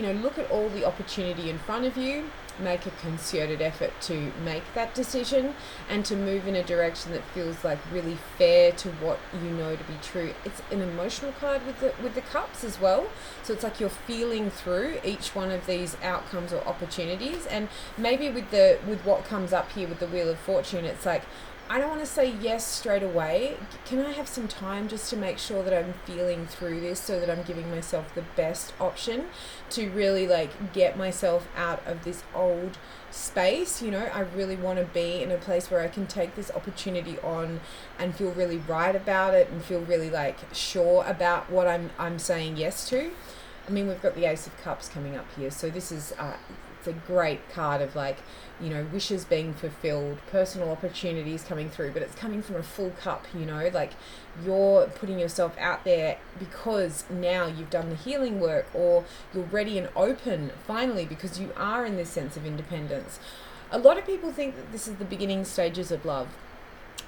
look at all the opportunity in front of you, make a concerted effort to make that decision, and to move in a direction that feels like really fair to what you know to be true. It's an emotional card with the cups as well, so it's like you're feeling through each one of these outcomes or opportunities. And maybe with what comes up here with the Wheel of Fortune, it's like, I don't want to say yes straight away. Can I have some time just to make sure that I'm feeling through this, so that I'm giving myself the best option to really like get myself out of this old space? You know, I really want to be in a place where I can take this opportunity on and feel really right about it, and feel really like sure about what I'm saying yes to. I mean, we've got the Ace of Cups coming up here, so this is it's a great card of like, you know, wishes being fulfilled, personal opportunities coming through, but it's coming from a full cup, you know, like you're putting yourself out there because now you've done the healing work, or you're ready and open finally because you are in this sense of independence. A lot of people think that this is the beginning stages of love.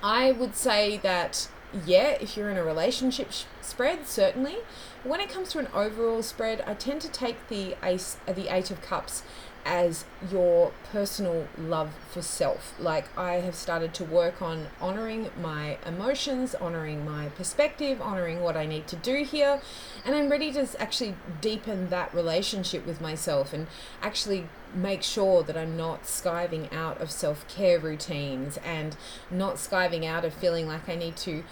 I would say that, yeah, if you're in a relationship spread, certainly. When it comes to an overall spread, I tend to take the Eight of Cups as your personal love for self. Like, I have started to work on honoring my emotions, honoring my perspective, honoring what I need to do here, and I'm ready to actually deepen that relationship with myself and actually make sure that I'm not skiving out of self-care routines, and not skiving out of feeling like I need to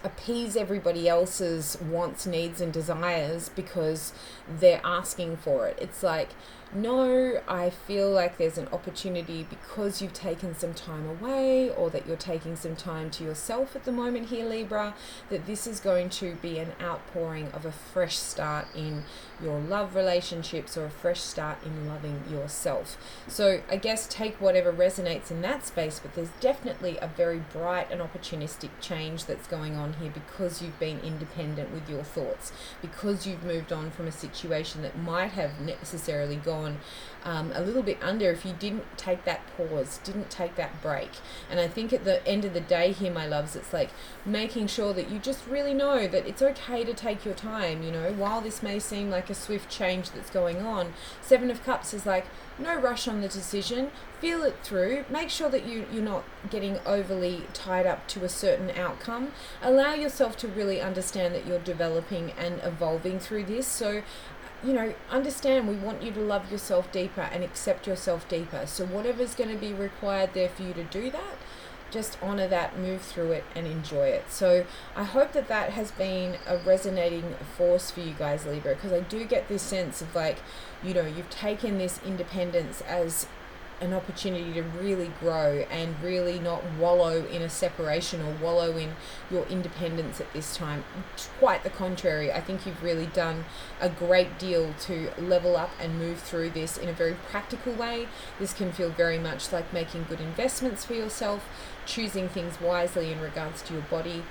appease everybody else's wants, needs, and desires because they're asking for it. It's like, no, I feel like there's an opportunity because you've taken some time away, or that you're taking some time to yourself at the moment here, Libra, that this is going to be an outpouring of a fresh start in your love relationships, or a fresh start in loving yourself. So I guess take whatever resonates in that space, but there's definitely a very bright and opportunistic change that's going on here because you've been independent with your thoughts, because you've moved on from a situation that might have necessarily gone a little bit under if you didn't take that pause, didn't take that break. And I think at the end of the day here, my loves, it's like making sure that you just really know that it's okay to take your time. You know, while this may seem like a swift change that's going on, Seven of Cups is like, no rush on the decision, feel it through, make sure that you're not getting overly tied up to a certain outcome. Allow yourself to really understand that you're developing and evolving through this. So, you know, understand we want you to love yourself deeper and accept yourself deeper. So whatever's going to be required there for you to do that, just honor that, move through it, and enjoy it. So I hope that that has been a resonating force for you guys, Libra, because I do get this sense of like, you know, you've taken this independence as an opportunity to really grow and really not wallow in a separation or wallow in your independence at this time. Quite the contrary. I think you've really done a great deal to level up and move through this in a very practical way. This can feel very much like making good investments for yourself, choosing things wisely in regards to your body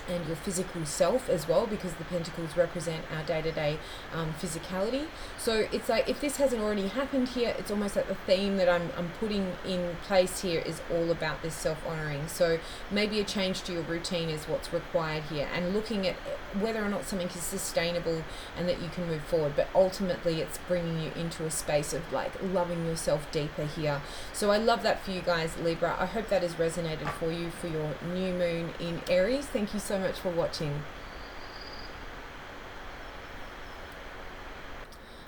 and your physical self as well, because the pentacles represent our day-to-day physicality. So it's like, if this hasn't already happened here, it's almost like the theme that I'm putting in place here is all about this self-honoring. So maybe a change to your routine is what's required here, and looking at whether or not something is sustainable and that you can move forward. But ultimately it's bringing you into a space of like loving yourself deeper here. So I love that for you guys, Libra. I hope that has resonated for you for your new moon in Aries. Thank you so much for watching.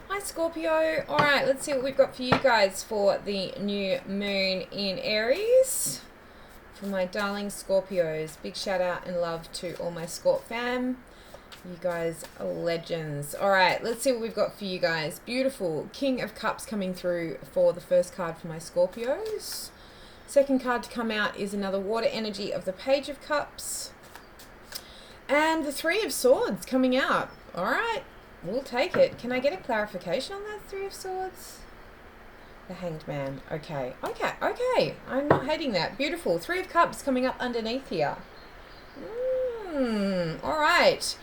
Hi Scorpio. Alright, let's see what we've got for you guys for the new moon in Aries. For my darling Scorpios, big shout out and love to all my Scorp fam. You guys are legends. Alright, let's see what we've got for you guys. Beautiful. King of Cups coming through for the first card for my Scorpios. Second card to come out is another water energy of the Page of Cups. And the Three of Swords coming out. All right, we'll take it. Can I get a clarification on that Three of Swords? The Hanged Man. Okay. I'm not hating that. Beautiful. Three of Cups coming up underneath here. All right.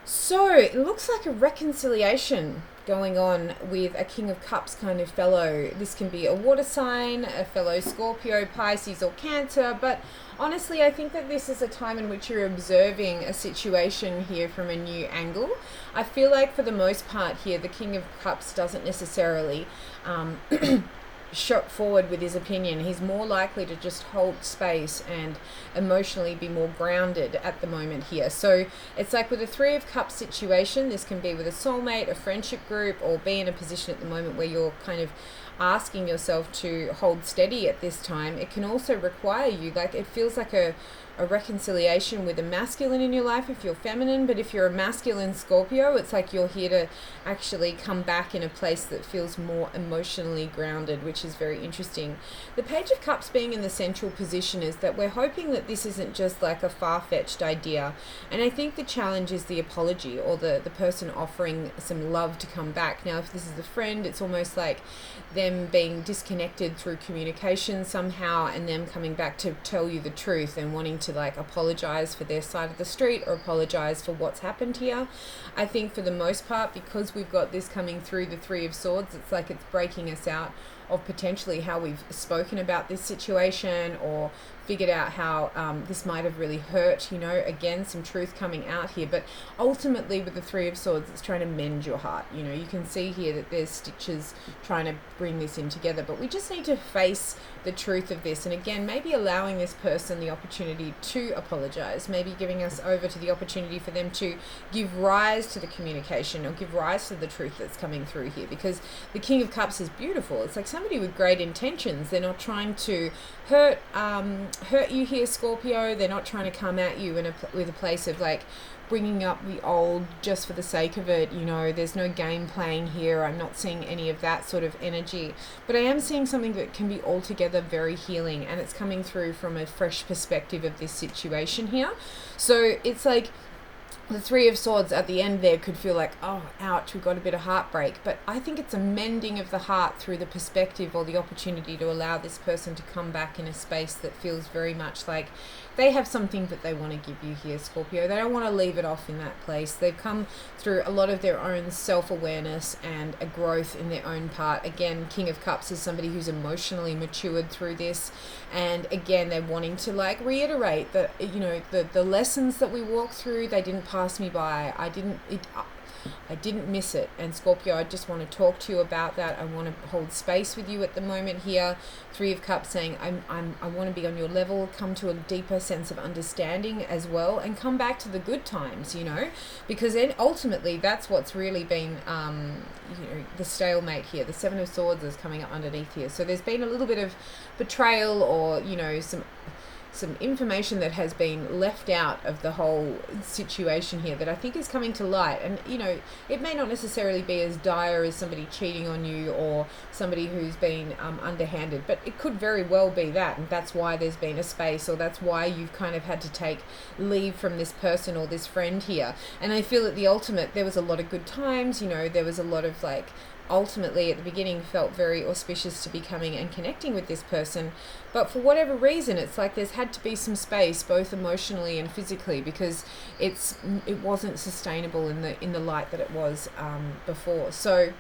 So it looks like a reconciliation going on with a King of Cups kind of fellow. This can be a water sign, a fellow Scorpio, Pisces or Cancer, but honestly I think that this is a time in which you're observing a situation here from a new angle. I feel like for the most part here the King of Cups doesn't necessarily shot forward with his opinion. He's more likely to just hold space and emotionally be more grounded at the moment here. So it's like with a Three of Cups situation, this can be with a soulmate, a friendship group, or be in a position at the moment where you're kind of asking yourself to hold steady at this time. It can also require you, like it feels like a reconciliation with a masculine in your life if you're feminine, but if you're a masculine Scorpio, it's like you're here to actually come back in a place that feels more emotionally grounded, which is very interesting. The Page of Cups being in the central position is that we're hoping that this isn't just like a far-fetched idea, and I think the challenge is the apology or the person offering some love to come back. Now if this is a friend, it's almost like them being disconnected through communication somehow and them coming back to tell you the truth and wanting to like apologize for their side of the street or apologize for what's happened here. I think for the most part, because we've got this coming through the Three of Swords, it's like it's breaking us out of potentially how we've spoken about this situation or figured out how this might have really hurt, you know, again, some truth coming out here. But ultimately with the Three of Swords, it's trying to mend your heart. You know, you can see here that there's stitches trying to bring this in together, but we just need to face the truth of this. And again, maybe allowing this person the opportunity to apologize, maybe giving us over to the opportunity for them to give rise to the communication or give rise to the truth that's coming through here, because the King of Cups is beautiful. It's like somebody with great intentions. They're not trying to hurt you here, Scorpio. They're not trying to come at you with a place of like bringing up the old just for the sake of it. You know, there's no game playing here. I'm not seeing any of that sort of energy, but I am seeing something that can be altogether very healing, and it's coming through from a fresh perspective of this situation here. So it's like the Three of Swords at the end there could feel like, oh, ouch, we've got a bit of heartbreak. But I think it's a mending of the heart through the perspective or the opportunity to allow this person to come back in a space that feels very much like they have something that they want to give you here, Scorpio. They don't want to leave it off in that place. They've come through a lot of their own self-awareness and a growth in their own part. Again, King of Cups is somebody who's emotionally matured through this. And again, they're wanting to like reiterate that, you know, the lessons that we walk through, they didn't pass me by. I didn't miss it. And Scorpio, I just want to talk to you about that. I want to hold space with you at the moment here. Three of Cups saying I want to be on your level, come to a deeper sense of understanding as well, and come back to the good times, you know, because then ultimately that's what's really been you know, the stalemate here. The Seven of Swords is coming up underneath here. So there's been a little bit of betrayal, or, you know, some information that has been left out of the whole situation here that I think is coming to light. And, you know, it may not necessarily be as dire as somebody cheating on you or somebody who's been underhanded, but it could very well be that, and that's why there's been a space, or that's why you've kind of had to take leave from this person or this friend here. And I feel at the ultimate, there was a lot of good times, you know, there was a lot of like, ultimately at the beginning felt very auspicious to be coming and connecting with this person, but for whatever reason it's like there's had to be some space both emotionally and physically, because it wasn't sustainable in the light that it was before. So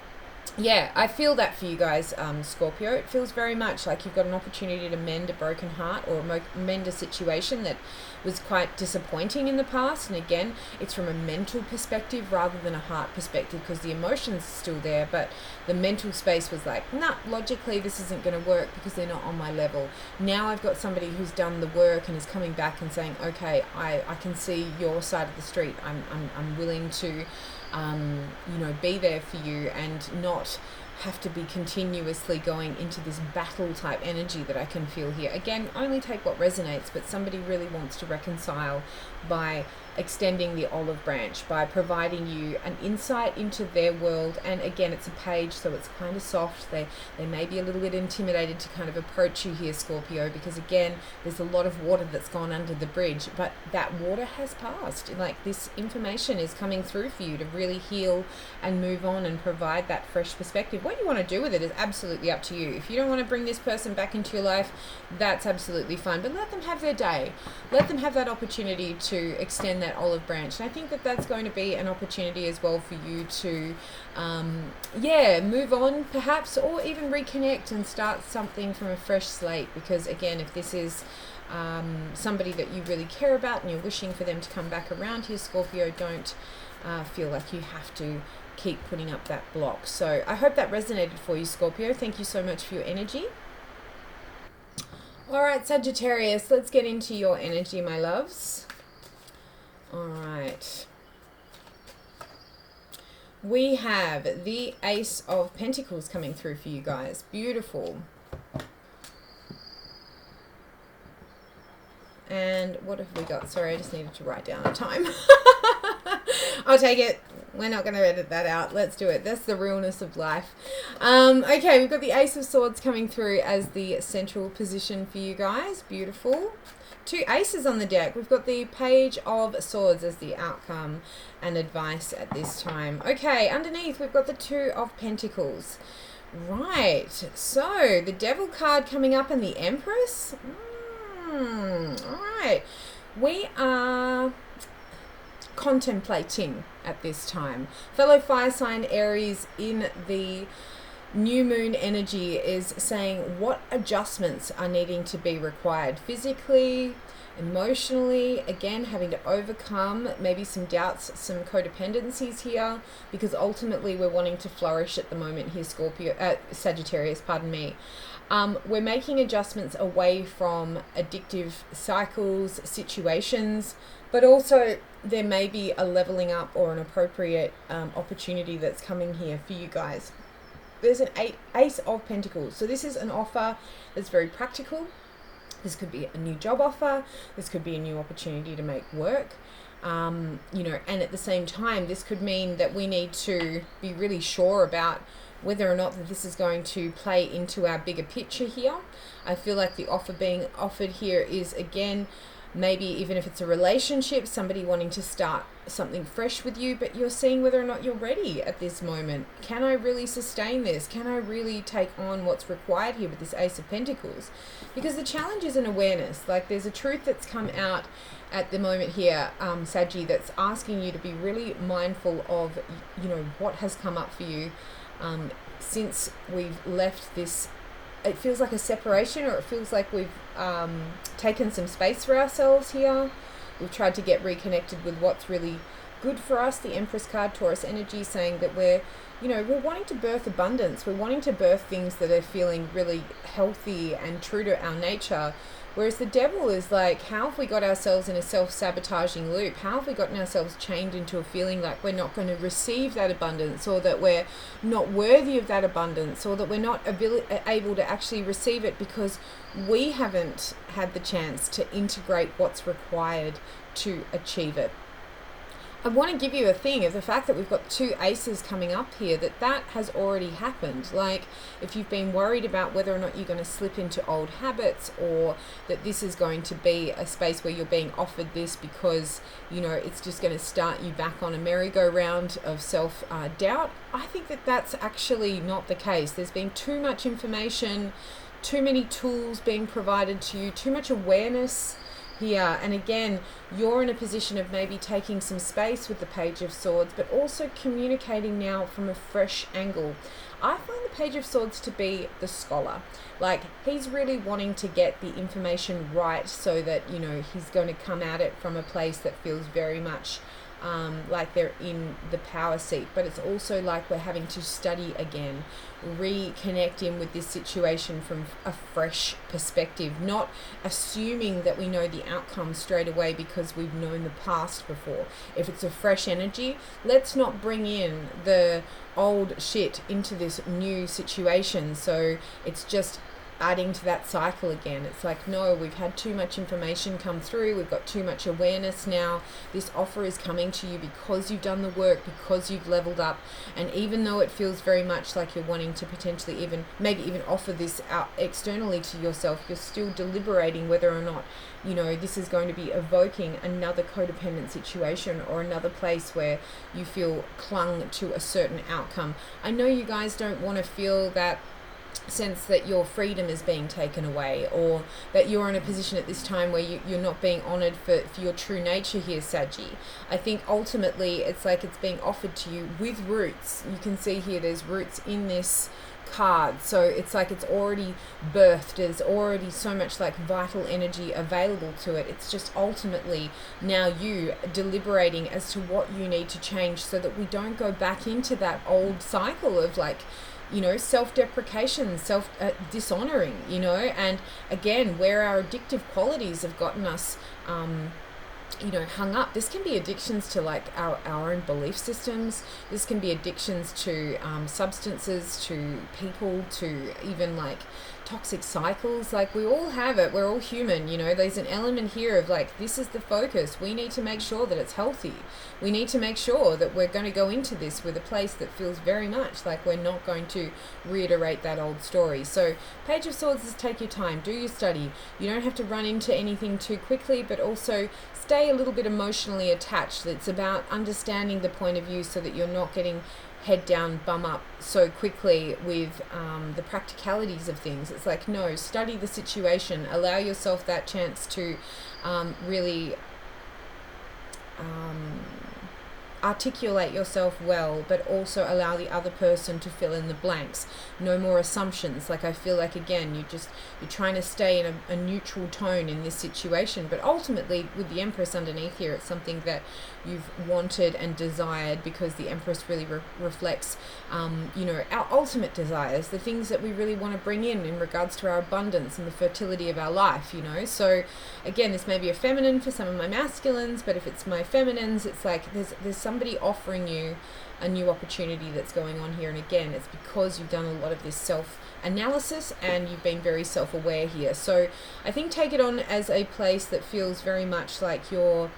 yeah, I feel that for you guys, Scorpio. It feels very much like you've got an opportunity to mend a broken heart or mend a situation that was quite disappointing in the past. And again, it's from a mental perspective rather than a heart perspective, because the emotions are still there, but the mental space was like, nah, logically this isn't going to work because they're not on my level. Now I've got somebody who's done the work and is coming back and saying, okay, I can see your side of the street. I'm willing to you know, be there for you and not have to be continuously going into this battle type energy that I can feel here. Again, only take what resonates, but somebody really wants to reconcile by extending the olive branch, by providing you an insight into their world. And again, it's a page, so it's kind of soft. They may be a little bit intimidated to kind of approach you here, Scorpio, because again, there's a lot of water that's gone under the bridge, but that water has passed. Like, this information is coming through for you to really heal and move on and provide that fresh perspective. What you want to do with it is absolutely up to you. If you don't want to bring this person back into your life, that's absolutely fine, but let them have their day. Let them have that opportunity to extend that olive branch. And I think that that's going to be an opportunity as well for you to move on perhaps, or even reconnect and start something from a fresh slate. Because again, if this is somebody that you really care about and you're wishing for them to come back around here, Scorpio, don't feel like you have to keep putting up that block. So I hope that resonated for you, Scorpio. Thank you so much for your energy. All right, Sagittarius, let's get into your energy, my loves. All right. We have the Ace of Pentacles coming through for you guys. Beautiful. And what have we got? Sorry, I just needed to write down a time. I'll take it. We're not going to edit that out. Let's do it. That's the realness of life. Okay, we've got the Ace of Swords coming through as the central position for you guys. Beautiful. Two aces on the deck. We've got the Page of Swords as the outcome and advice at this time. Okay, underneath we've got the Two of Pentacles. Right, so the Devil card coming up and the Empress. All right, we are contemplating at this time. Fellow fire sign Aries in the new moon energy is saying what adjustments are needing to be required physically, emotionally, again having to overcome maybe some doubts, some codependencies here, because ultimately we're wanting to flourish at the moment here, Sagittarius, pardon me. We're making adjustments away from addictive cycles, situations, but also there may be a leveling up or an appropriate opportunity that's coming here for you guys. There's an Ace of Pentacles. So this is an offer that's very practical. This could be a new job offer. This could be a new opportunity to make work. And at the same time, this could mean that we need to be really sure about whether or not that this is going to play into our bigger picture here. I feel like the offer being offered here is, again, maybe even if it's a relationship, somebody wanting to start something fresh with you, but you're seeing whether or not you're ready at this moment. Can I really sustain this? Can I really take on what's required here with this Ace of Pentacles? Because the challenge is an awareness. Like, there's a truth that's come out at the moment here, Saggy, that's asking you to be really mindful of, what has come up for you since we've left this. It feels like a separation, or it feels like we've taken some space for ourselves here. We've tried to get reconnected with what's really good for us. The Empress card, Taurus energy, saying that we're wanting to birth abundance. We're wanting to birth things that are feeling really healthy and true to our nature. Whereas the Devil is like, how have we got ourselves in a self-sabotaging loop? How have we gotten ourselves chained into a feeling like we're not going to receive that abundance, or that we're not worthy of that abundance, or that we're not able to actually receive it because we haven't had the chance to integrate what's required to achieve it. I want to give you a thing of the fact that we've got two aces coming up here, that has already happened. Like, if you've been worried about whether or not you're going to slip into old habits, or that this is going to be a space where you're being offered this because, it's just going to start you back on a merry-go-round of self-doubt, I think that that's actually not the case. There's been too much information, too many tools being provided to you, too much awareness here. And again, you're in a position of maybe taking some space with the Page of Swords, but also communicating now from a fresh angle. I find the Page of Swords to be the scholar. Like, he's really wanting to get the information right, so that he's going to come at it from a place that feels very much like they're in the power seat, but it's also like we're having to study again, reconnect in with this situation from a fresh perspective, not assuming that we know the outcome straight away because we've known the past before. If it's a fresh energy, let's not bring in the old shit into this new situation, so it's just adding to that cycle again. It's like, no, we've had too much information come through, we've got too much awareness now. This offer is coming to you because you've done the work, because you've leveled up. And even though it feels very much like you're wanting to potentially maybe even offer this out externally to yourself, you're still deliberating whether or not, you know, this is going to be evoking another codependent situation or another place where you feel clung to a certain outcome. I know you guys don't want to feel that sense that your freedom is being taken away, or that you're in a position at this time where you're not being honored for your true nature here, Saggy. I think ultimately it's like it's being offered to you with roots. You can see here there's roots in this card, so it's like it's already birthed. There's already so much like vital energy available to it. It's just ultimately now you deliberating as to what you need to change so that we don't go back into that old cycle of like, you know, self-deprecation, dishonoring, you know, and again, where our addictive qualities have gotten us, you know, hung up. This can be addictions to like our own belief systems. This can be addictions to substances, to people, to even like toxic cycles. Like we all have it. We're all human, you know. There's an element here of like, this is the focus. We need to make sure that it's healthy. We need to make sure that we're going to go into this with a place that feels very much like we're not going to reiterate that old story. So Page of Swords is take your time, do your study. You don't have to run into anything too quickly, but also stay a little bit emotionally attached. It's about understanding the point of view so that you're not getting head down, bum up so quickly with the practicalities of things. It's like, no, study the situation, allow yourself that chance to really articulate yourself well, but also allow the other person to fill in the blanks. No more assumptions. Like I feel like again you're trying to stay in a neutral tone in this situation, but ultimately with the Empress underneath here, it's something that you've wanted and desired, because the Empress really reflects you know, our ultimate desires, the things that we really want to bring in regards to our abundance and the fertility of our life, you know. So again, this may be a feminine for some of my masculines, but if it's my feminines, it's like there's somebody offering you a new opportunity that's going on here. And again, it's because you've done a lot of this self-analysis and you've been very self-aware here. So I think take it on as a place that feels very much like you're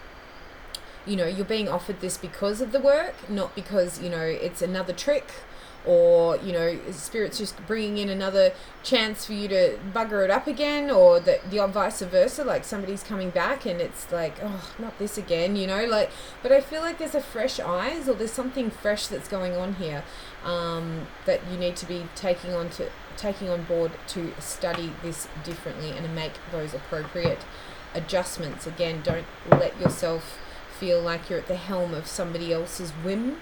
being offered this because of the work, not because, you know, it's another trick, or, you know, Spirit's just bringing in another chance for you to bugger it up again, or the vice versa, like somebody's coming back and it's like, oh, not this again, you know, like, but I feel like there's a fresh eyes, or there's something fresh that's going on here that you need to be taking on board to study this differently and to make those appropriate adjustments. Again, don't let yourself feel like you're at the helm of somebody else's whim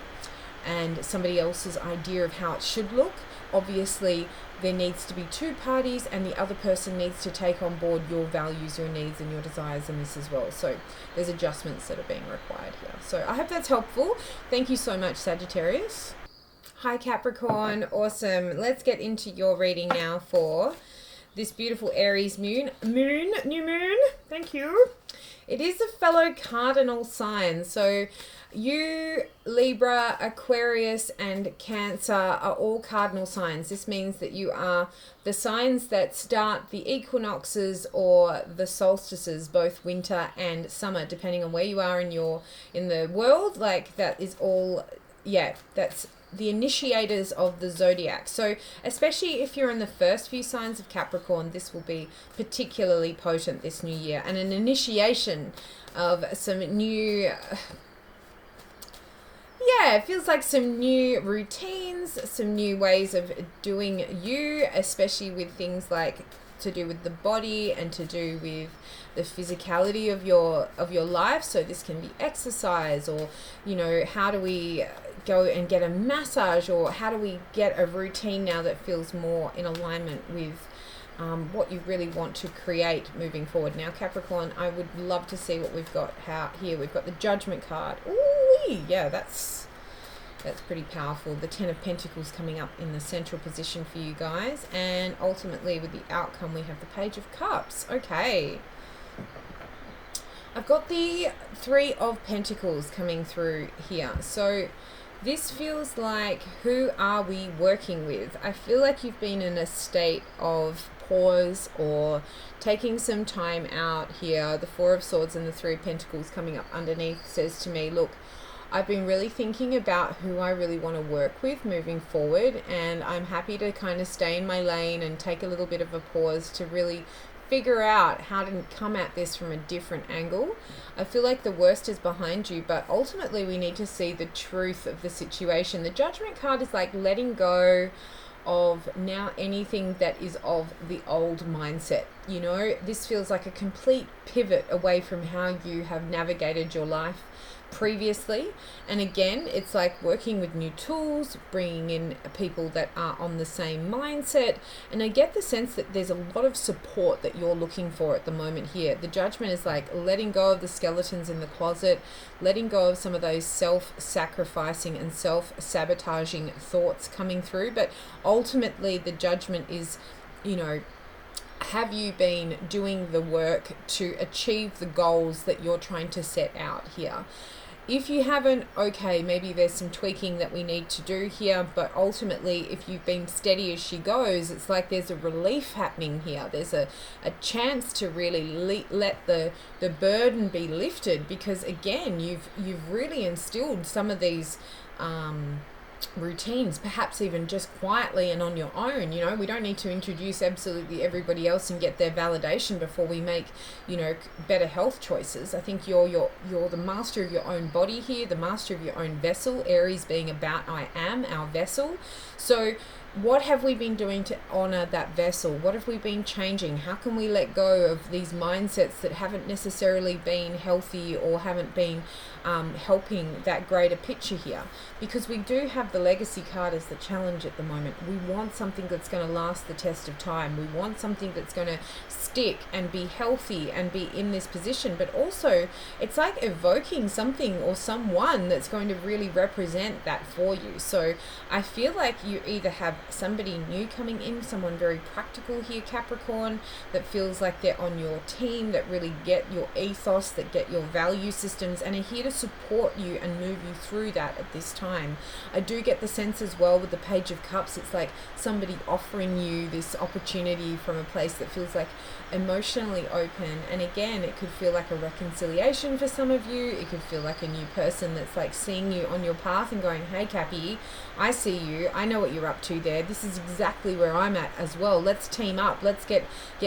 and somebody else's idea of how it should look. Obviously, there needs to be two parties, and the other person needs to take on board your values, your needs, and your desires in this as well. So there's adjustments that are being required here. So I hope that's helpful. Thank you so much, Sagittarius. Hi, Capricorn. Awesome. Let's get into your reading now for this beautiful Aries new moon. Thank you. It is a fellow cardinal sign. So you, Libra, Aquarius, and Cancer are all cardinal signs. This means that you are the signs that start the equinoxes or the solstices, both winter and summer, depending on where you are in the world. Like that is all, yeah, that's the initiators of the zodiac. So especially if you're in the first few signs of Capricorn, this will be particularly potent this new year, and an initiation of some new, yeah, it feels like some new routines, some new ways of doing you, especially with things like to do with the body and to do with the physicality of your life. So this can be exercise, or, you know, how do we go and get a massage, or how do we get a routine now that feels more in alignment with what you really want to create moving forward. Now, Capricorn, I would love to see what we've got here. We've got the Judgment card. Ooh, Okay, yeah, that's pretty powerful. The Ten of Pentacles coming up in the central position for you guys. And ultimately with the outcome, we have the Page of Cups. Okay. I've got the Three of Pentacles coming through here. So this feels like, who are we working with? I feel like you've been in a state of pause or taking some time out here. The Four of Swords and the Three of Pentacles coming up underneath says to me, look, I've been really thinking about who I really want to work with moving forward, and I'm happy to kind of stay in my lane and take a little bit of a pause to really figure out how to come at this from a different angle. I feel like the worst is behind you, but ultimately we need to see the truth of the situation. The Judgment card is like letting go of now anything that is of the old mindset. You know, this feels like a complete pivot away from how you have navigated your life previously. And again, it's like working with new tools, bringing in people that are on the same mindset. And I get the sense that there's a lot of support that you're looking for at the moment here. The Judgment is like letting go of the skeletons in the closet, letting go of some of those self-sacrificing and self-sabotaging thoughts coming through. But ultimately the Judgment is, you know, have you been doing the work to achieve the goals that you're trying to set out here? If you haven't, okay, maybe there's some tweaking that we need to do here, but ultimately, if you've been steady as she goes, it's like there's a relief happening here. There's a chance to really let the burden be lifted, because again, you've really instilled some of these routines, perhaps even just quietly and on your own. You know, we don't need to introduce absolutely everybody else and get their validation before we make, you know, better health choices. I think you're the master of your own body here, the master of your own vessel, Aries being about I am, our vessel. So what have we been doing to honor that vessel? What have we been changing? How can we let go of these mindsets that haven't necessarily been healthy or haven't been helping that greater picture here? Because we do have the Legacy card as the challenge at the moment. We want something that's going to last the test of time. We want something that's going to stick and be healthy and be in this position. But also, it's like evoking something or someone that's going to really represent that for you. So I feel like you either have somebody new coming in, someone very practical here, Capricorn, that feels like they're on your team, that really get your ethos, that get your value systems, and are here to support you and move you through that at this time. I do get the sense as well with the Page of Cups, it's like somebody offering you this opportunity from a place that feels like emotionally open. And again, it could feel like a reconciliation for some of you. It could feel like a new person that's like seeing you on your path and going, hey Cappy, I see you, I know what you're up to there, this is exactly where I'm at as well, let's team up, let's get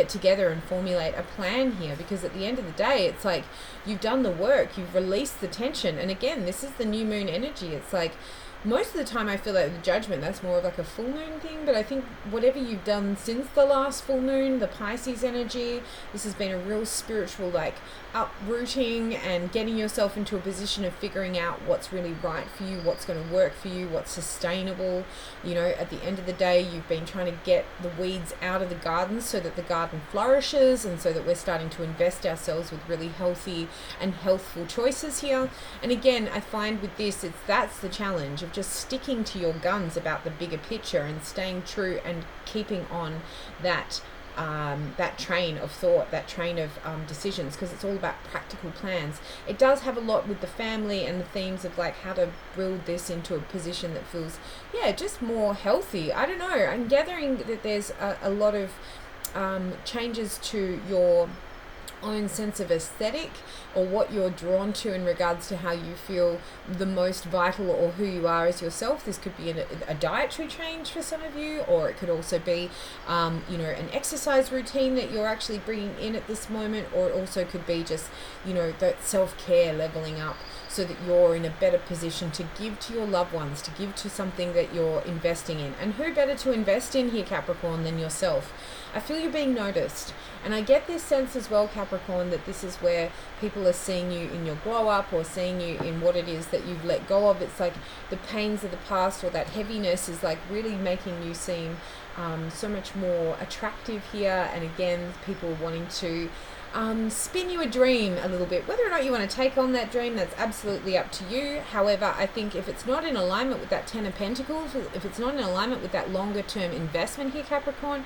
together and formulate a plan here. Because at the end of the day, it's like you've done the work, you've released the tension. And again, this is the new moon energy. It's like most of the time I feel like the Judgment, that's more of like a full moon thing, but I think whatever you've done since the last full moon, the Pisces energy, this has been a real spiritual like uprooting and getting yourself into a position of figuring out what's really right for you, what's going to work for you, what's sustainable. You know, at the end of the day, you've been trying to get the weeds out of the garden so that the garden flourishes, and so that we're starting to invest ourselves with really healthy and healthful choices here. And again, I find with this, that's the challenge of just sticking to your guns about the bigger picture and staying true and keeping on that train of thought, that train of decisions, because it's all about practical plans. It does have a lot with the family and the themes of like how to build this into a position that feels, yeah, just more healthy. I don't know. I'm gathering that there's a lot of changes to your own sense of aesthetic, or what you're drawn to in regards to how you feel the most vital, or who you are as yourself. This could be a dietary change for some of you, or it could also be you know, an exercise routine that you're actually bringing in at this moment, or it also could be just, you know, that self-care leveling up so that you're in a better position to give to your loved ones, to give to something that you're investing in. And who better to invest in here, Capricorn, than yourself? I feel you're being noticed. And I get this sense as well, Capricorn, that this is where people are seeing you in your glow up, or seeing you in what it is that you've let go of. It's like the pains of the past, or that heaviness is like really making you seem so much more attractive here. And again, people wanting to spin you a dream a little bit. Whether or not you want to take on that dream, that's absolutely up to you. However, I think if it's not in alignment with that Ten of Pentacles, if it's not in alignment with that longer term investment here, Capricorn,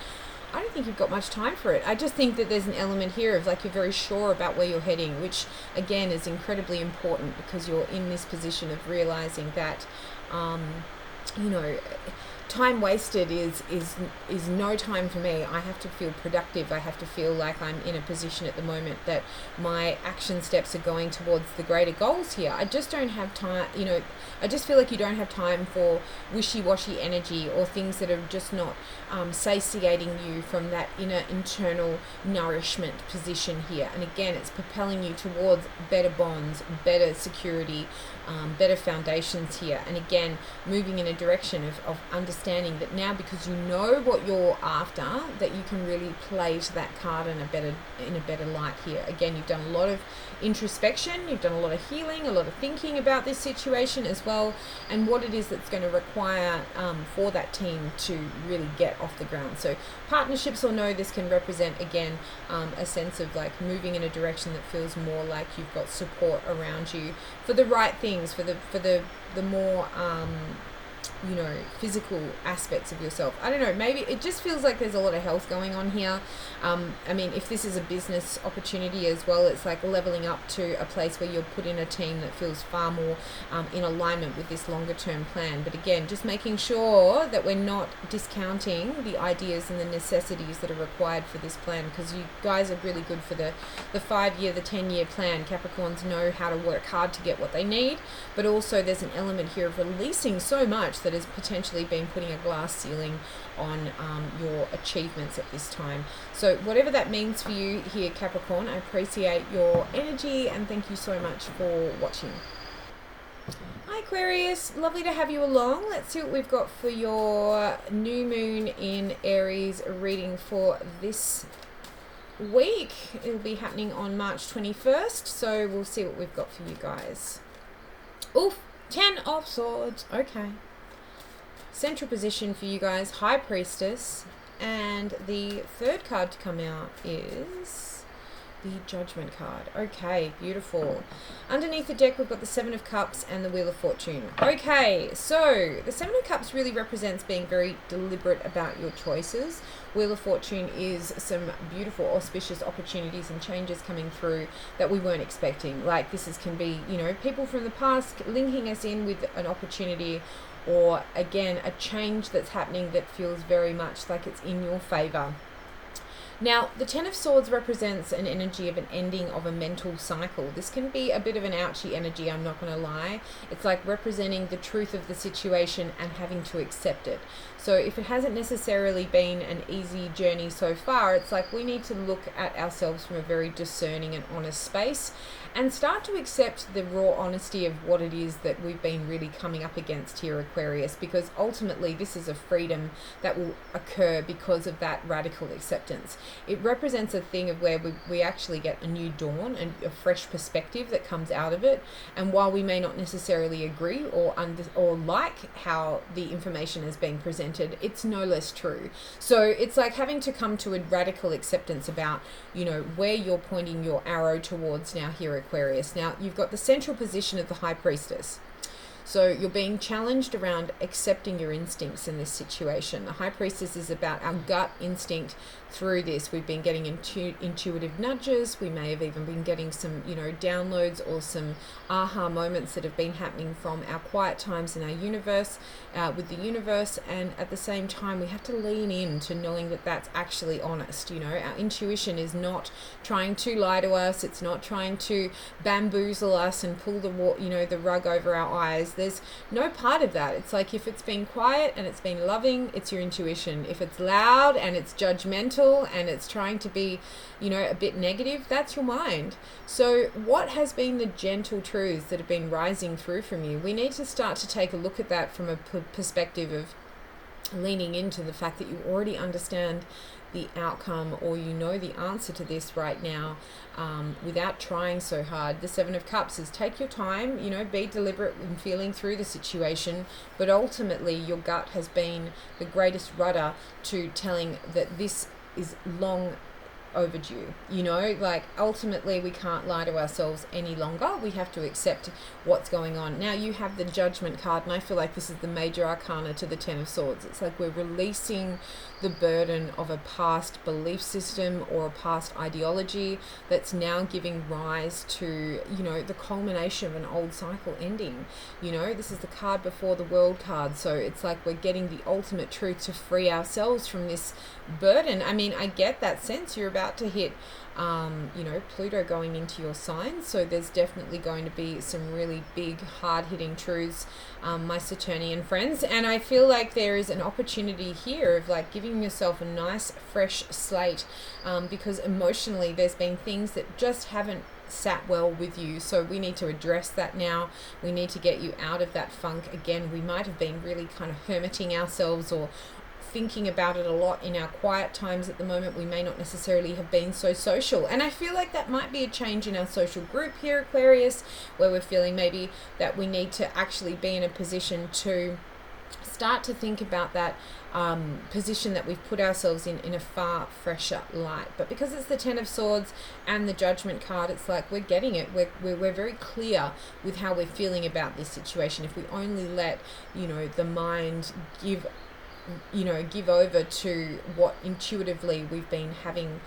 I don't think you've got much time for it. I just think that there's an element here of like you're very sure about where you're heading, which again is incredibly important because you're in this position of realizing that, you know, time wasted is no time for me. I have to feel productive. I have to feel like I'm in a position at the moment that my action steps are going towards the greater goals here. I just don't have time, you know, I just feel like you don't have time for wishy-washy energy or things that are just not satiating you from that inner internal nourishment position here. And again, it's propelling you towards better bonds, better security, better foundations here. And again, moving in a direction of understanding that now, because you know what you're after, that you can really play to that card in a better light here. Again, you've done a lot of introspection, you've done a lot of healing, a lot of thinking about this situation as well, and what it is that's going to require for that team to really get off the ground. So partnerships or no, this can represent again a sense of like moving in a direction that feels more like you've got support around you for the right things, for the more you know, physical aspects of yourself. I don't know, maybe it just feels like there's a lot of health going on here. I mean, if this is a business opportunity as well, it's like leveling up to a place where you're put in a team that feels far more in alignment with this longer term plan. But again, just making sure that we're not discounting the ideas and the necessities that are required for this plan, because you guys are really good for the 5-year, the 10-year plan. Capricorns know how to work hard to get what they need, but also there's an element here of releasing so much that has potentially been putting a glass ceiling on your achievements at this time. So whatever that means for you here, Capricorn, I appreciate your energy and thank you so much for watching. Hi Aquarius, lovely to have you along. Let's see what we've got for your new moon in Aries reading for this week. It'll be happening on March 21st, so we'll see what we've got for you guys. Oof, 10 of Swords. Okay. Central position for you guys, High Priestess, and the third card to come out is the Judgment card. Okay, beautiful. Underneath the deck we've got the Seven of Cups and the Wheel of Fortune. Okay, so the Seven of Cups really represents being very deliberate about your choices. Wheel of Fortune is some beautiful auspicious opportunities and changes coming through that we weren't expecting. Like this can be, you know, people from the past linking us in with an opportunity, or again a change that's happening that feels very much like it's in your favor. Now, the Ten of Swords represents an energy of an ending of a mental cycle. This can be a bit of an ouchy energy, I'm not going to lie. It's like representing the truth of the situation and having to accept it. So if it hasn't necessarily been an easy journey so far, it's like we need to look at ourselves from a very discerning and honest space and start to accept the raw honesty of what it is that we've been really coming up against here, Aquarius, because ultimately this is a freedom that will occur because of that radical acceptance. It represents a thing of where we actually get a new dawn and a fresh perspective that comes out of it. And while we may not necessarily agree or like how the information is being presented, it's no less true. So it's like having to come to a radical acceptance about, you know, where you're pointing your arrow towards now here, Aquarius. Now, you've got the central position of the High Priestess. So you're being challenged around accepting your instincts in this situation. The High Priestess is about our gut instinct through this. We've been getting intuitive nudges. We may have even been getting some, you know, downloads or some aha moments that have been happening from our quiet times in our universe, with the universe. And at the same time, we have to lean in to knowing that that's actually honest. You know, our intuition is not trying to lie to us. It's not trying to bamboozle us and pull the rug over our eyes. There's no part of that. It's like if it's been quiet and it's been loving, it's your intuition. If it's loud and it's judgmental and it's trying to be, you know, a bit negative, that's your mind. So what has been the gentle truths that have been rising through from you? We need to start to take a look at that from a perspective of leaning into the fact that you already understand the outcome, or you know the answer to this right now, without trying so hard. The Seven of Cups is take your time, you know, be deliberate in feeling through the situation, but ultimately your gut has been the greatest rudder to telling that this is long overdue. You know, like ultimately we can't lie to ourselves any longer. We have to accept what's going on. Now you have the Judgment card, and I feel like this is the major arcana to the Ten of Swords. It's like we're releasing the burden of a past belief system or a past ideology that's now giving rise to, you know, the culmination of an old cycle ending. You know, this is the card before the World card, so it's like we're getting the ultimate truth to free ourselves from this burden. I mean, I get that sense. You're about to hit you know, Pluto going into your sign, so there's definitely going to be some really big hard-hitting truths, my Saturnian friends, and I feel like there is an opportunity here of like giving yourself a nice fresh slate, because emotionally there's been things that just haven't sat well with you, so we need to address that now. We need to get you out of that funk. Again, we might have been really kind of hermiting ourselves or thinking about it a lot in our quiet times at the moment. We may not necessarily have been so social, and I feel like that might be a change in our social group here, Aquarius, where we're feeling maybe that we need to actually be in a position to start to think about that position that we've put ourselves in a far fresher light. But because it's the Ten of Swords and the Judgment card, it's like we're getting it. We're very clear with how we're feeling about this situation. If we only let, you know, the mind give over to what intuitively we've been having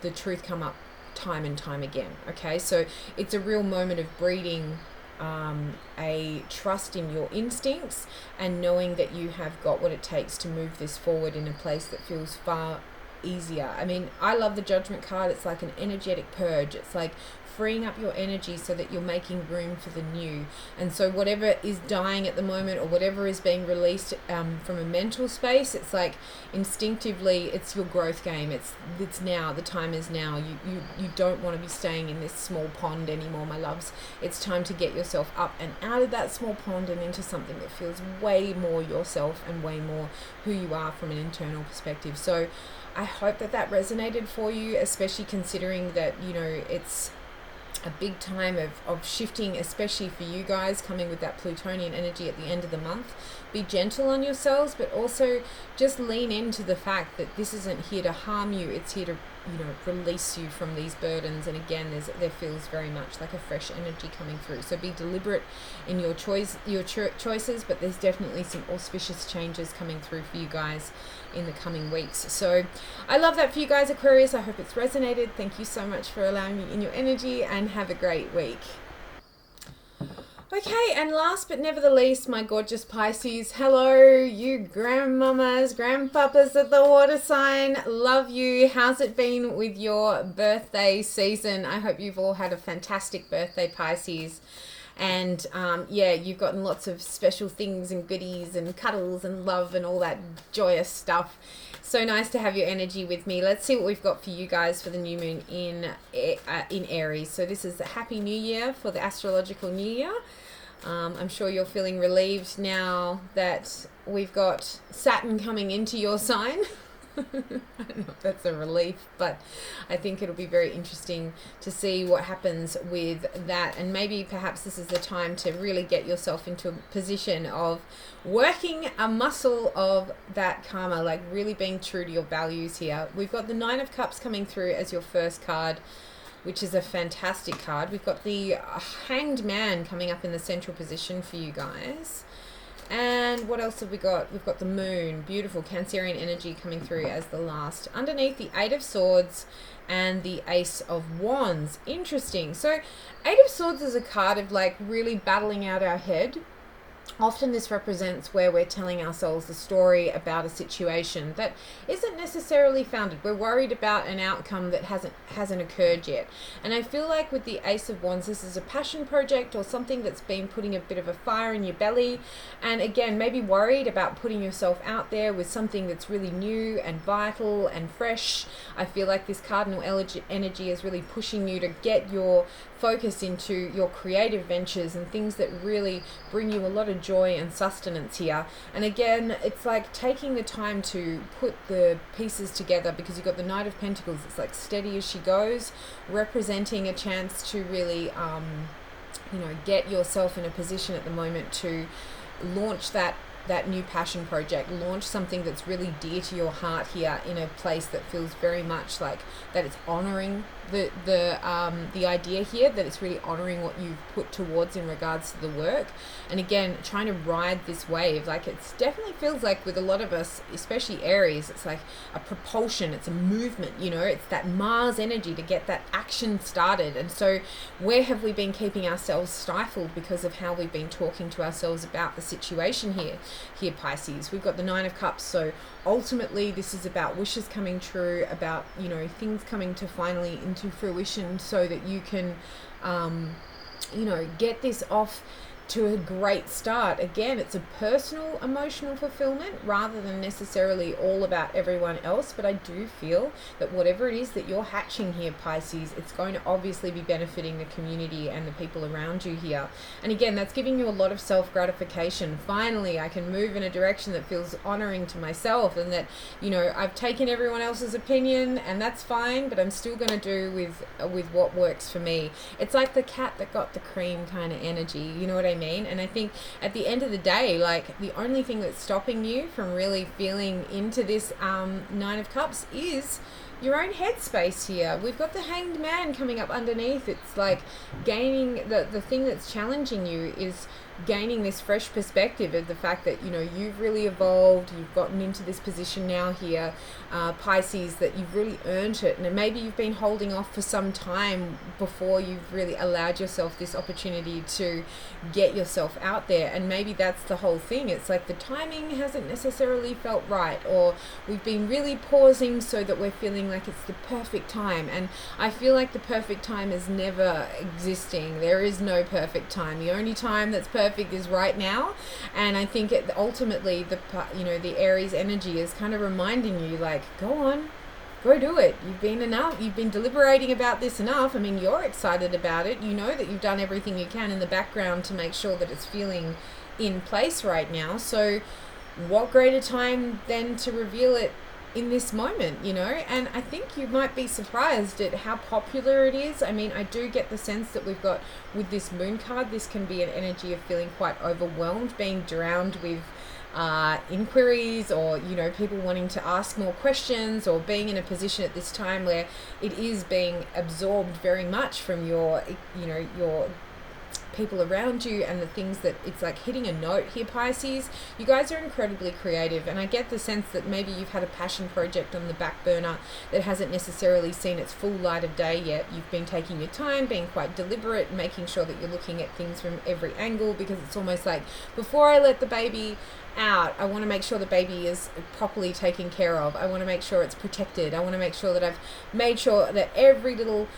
the truth come up time and time again. Okay, so it's a real moment of breeding a trust in your instincts and knowing that you have got what it takes to move this forward in a place that feels far easier. I mean, I love the Judgment card. It's like an energetic purge. It's like freeing up your energy so that you're making room for the new. And so whatever is dying at the moment, or whatever is being released from a mental space, it's like instinctively it's your growth game. It's now. The time is now. You don't want to be staying in this small pond anymore, my loves. It's time to get yourself up and out of that small pond and into something that feels way more yourself and way more who you are from an internal perspective. So I hope that that resonated for you, especially considering that, you know, it's a big time of shifting, especially for you guys coming with that Plutonian energy at the end of the month. Be gentle on yourselves, but also just lean into the fact that this isn't here to harm you. It's here to, you know, release you from these burdens. And again, there feels very much like a fresh energy coming through. So be deliberate in your choices, but there's definitely some auspicious changes coming through for you guys in the coming weeks. So I love that for you guys, Aquarius. I hope it's resonated. Thank you so much for allowing me in your energy, and have a great week. Okay, and last but never the least, my gorgeous Pisces. Hello, you grandmamas, grandpapas at the water sign. Love you. How's it been with your birthday season? I hope you've all had a fantastic birthday, Pisces. And yeah, you've gotten lots of special things and goodies and cuddles and love and all that joyous stuff. So nice to have your energy with me. Let's see what we've got for you guys for the new moon in Aries. So this is the Happy New Year for the astrological new year. I'm sure you're feeling relieved now that we've got Saturn coming into your sign. I don't know if that's a relief, but I think it'll be very interesting to see what happens with that. And maybe perhaps this is the time to really get yourself into a position of working a muscle of that karma, like really being true to your values here. We've got the Nine of Cups coming through as your first card, which is a fantastic card. We've got the Hanged Man coming up in the central position for you guys. And what else have we got? We've got the Moon, beautiful Cancerian energy coming through as the last. Underneath, the Eight of Swords and the Ace of Wands. Interesting. So Eight of Swords is a card of like really battling out our head. Often this represents where we're telling ourselves a story about a situation that isn't necessarily founded. We're worried about an outcome that hasn't occurred yet. And I feel like with the Ace of Wands, this is a passion project or something that's been putting a bit of a fire in your belly. And again, maybe worried about putting yourself out there with something that's really new and vital and fresh. I feel like this cardinal energy is really pushing you to get your focus into your creative ventures and things that really bring you a lot of joy and sustenance here. And again, it's like taking the time to put the pieces together, because you've got the Knight of Pentacles. It's like steady as she goes, representing a chance to really get yourself in a position at the moment to launch that new passion project, launch something that's really dear to your heart here, in a place that feels very much like that it's honoring the idea here, that it's really honoring what you've put towards in regards to the work. And again, trying to ride this wave, like it's definitely feels like with a lot of us, especially Aries, it's like a propulsion, it's a movement, it's that Mars energy to get that action started. And so where have we been keeping ourselves stifled because of how we've been talking to ourselves about the situation here, Pisces? We've got the Nine of Cups. So ultimately this is about wishes coming true, about things coming to finally into fruition, so that you can get this off to a great start. Again, it's a personal emotional fulfillment rather than necessarily all about everyone else. But I do feel that whatever it is that you're hatching here, Pisces, it's going to obviously be benefiting the community and the people around you here. And again, that's giving you a lot of self-gratification. Finally, I can move in a direction that feels honoring to myself, and that I've taken everyone else's opinion, and that's fine, but I'm still going to do with what works for me. It's like the cat that got the cream kind of energy, you know what I mean? And I think at the end of the day, like the only thing that's stopping you from really feeling into this Nine of Cups is your own headspace here. We've got the Hanged Man coming up underneath. It's like gaining the thing that's challenging you is gaining this fresh perspective of the fact that you've really evolved, you've gotten into this position now here, Pisces, that you've really earned it, and maybe you've been holding off for some time before you've really allowed yourself this opportunity to get yourself out there. And maybe that's the whole thing. It's like the timing hasn't necessarily felt right, or we've been really pausing so that we're feeling like it's the perfect time. And I feel like the perfect time is never existing. There is no perfect time. The only time that's perfect is right now. And I think ultimately the Aries energy is kind of reminding you, like, go on, go do it. You've been deliberating about this enough. I mean, you're excited about it. You know that you've done everything you can in the background to make sure that it's feeling in place right now. So what greater time than to reveal it in this moment, and I think you might be surprised at how popular it is. I mean, I do get the sense that we've got with this moon card, this can be an energy of feeling quite overwhelmed, being drowned with inquiries, or people wanting to ask more questions, or being in a position at this time where it is being absorbed very much from your people around you, and the things that it's like hitting a note here, Pisces. You guys are incredibly creative, and I get the sense that maybe you've had a passion project on the back burner that hasn't necessarily seen its full light of day yet. You've been taking your time, being quite deliberate, making sure that you're looking at things from every angle, because it's almost like, before I let the baby out, I want to make sure the baby is properly taken care of. I want to make sure it's protected. I want to make sure that I've made sure that every little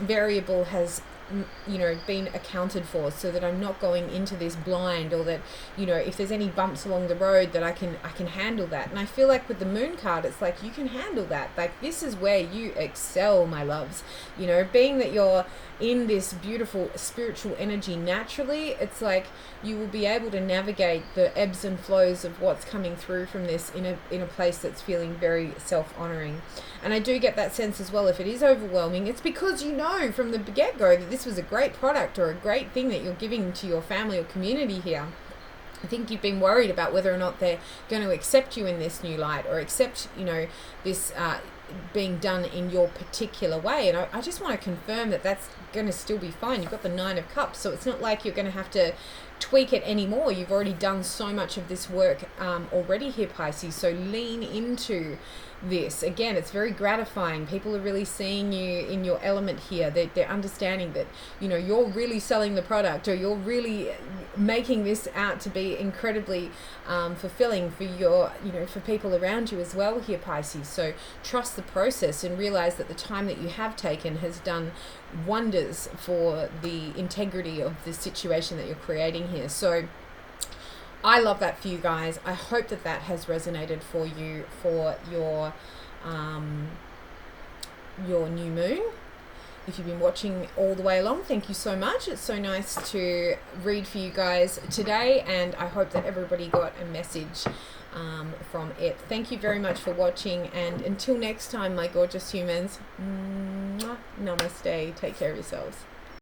variable has been accounted for, so that I'm not going into this blind, or that if there's any bumps along the road, that I can handle that. And I feel like with the moon card, it's like you can handle that. Like, this is where you excel, my loves. Being that you're in this beautiful spiritual energy naturally, it's like you will be able to navigate the ebbs and flows of what's coming through from this in a place that's feeling very self-honoring. And I do get that sense as well, if it is overwhelming, it's because from the get-go that this was a great product or a great thing that you're giving to your family or community here. I think you've been worried about whether or not they're going to accept you in this new light, or accept this being done in your particular way. And I just want to confirm that that's going to still be fine. You've got the Nine of Cups, so it's not like you're going to have to tweak it anymore. You've already done so much of this work already here, Pisces. So lean into this. Again, it's very gratifying. People are really seeing you in your element here. They're understanding that you're really selling the product, or you're really making this out to be incredibly fulfilling for your for people around you as well here, Pisces. So trust the process, and realize that the time that you have taken has done wonders for the integrity of the situation that you're creating here. So I love that for you guys. I hope that has resonated for you for your new moon. if you've been watching all the way along, thank you so much. It's so nice to read for you guys today, and I hope that everybody got a message from it. Thank you very much for watching, and until next time, my gorgeous humans, namaste. Take care of yourselves.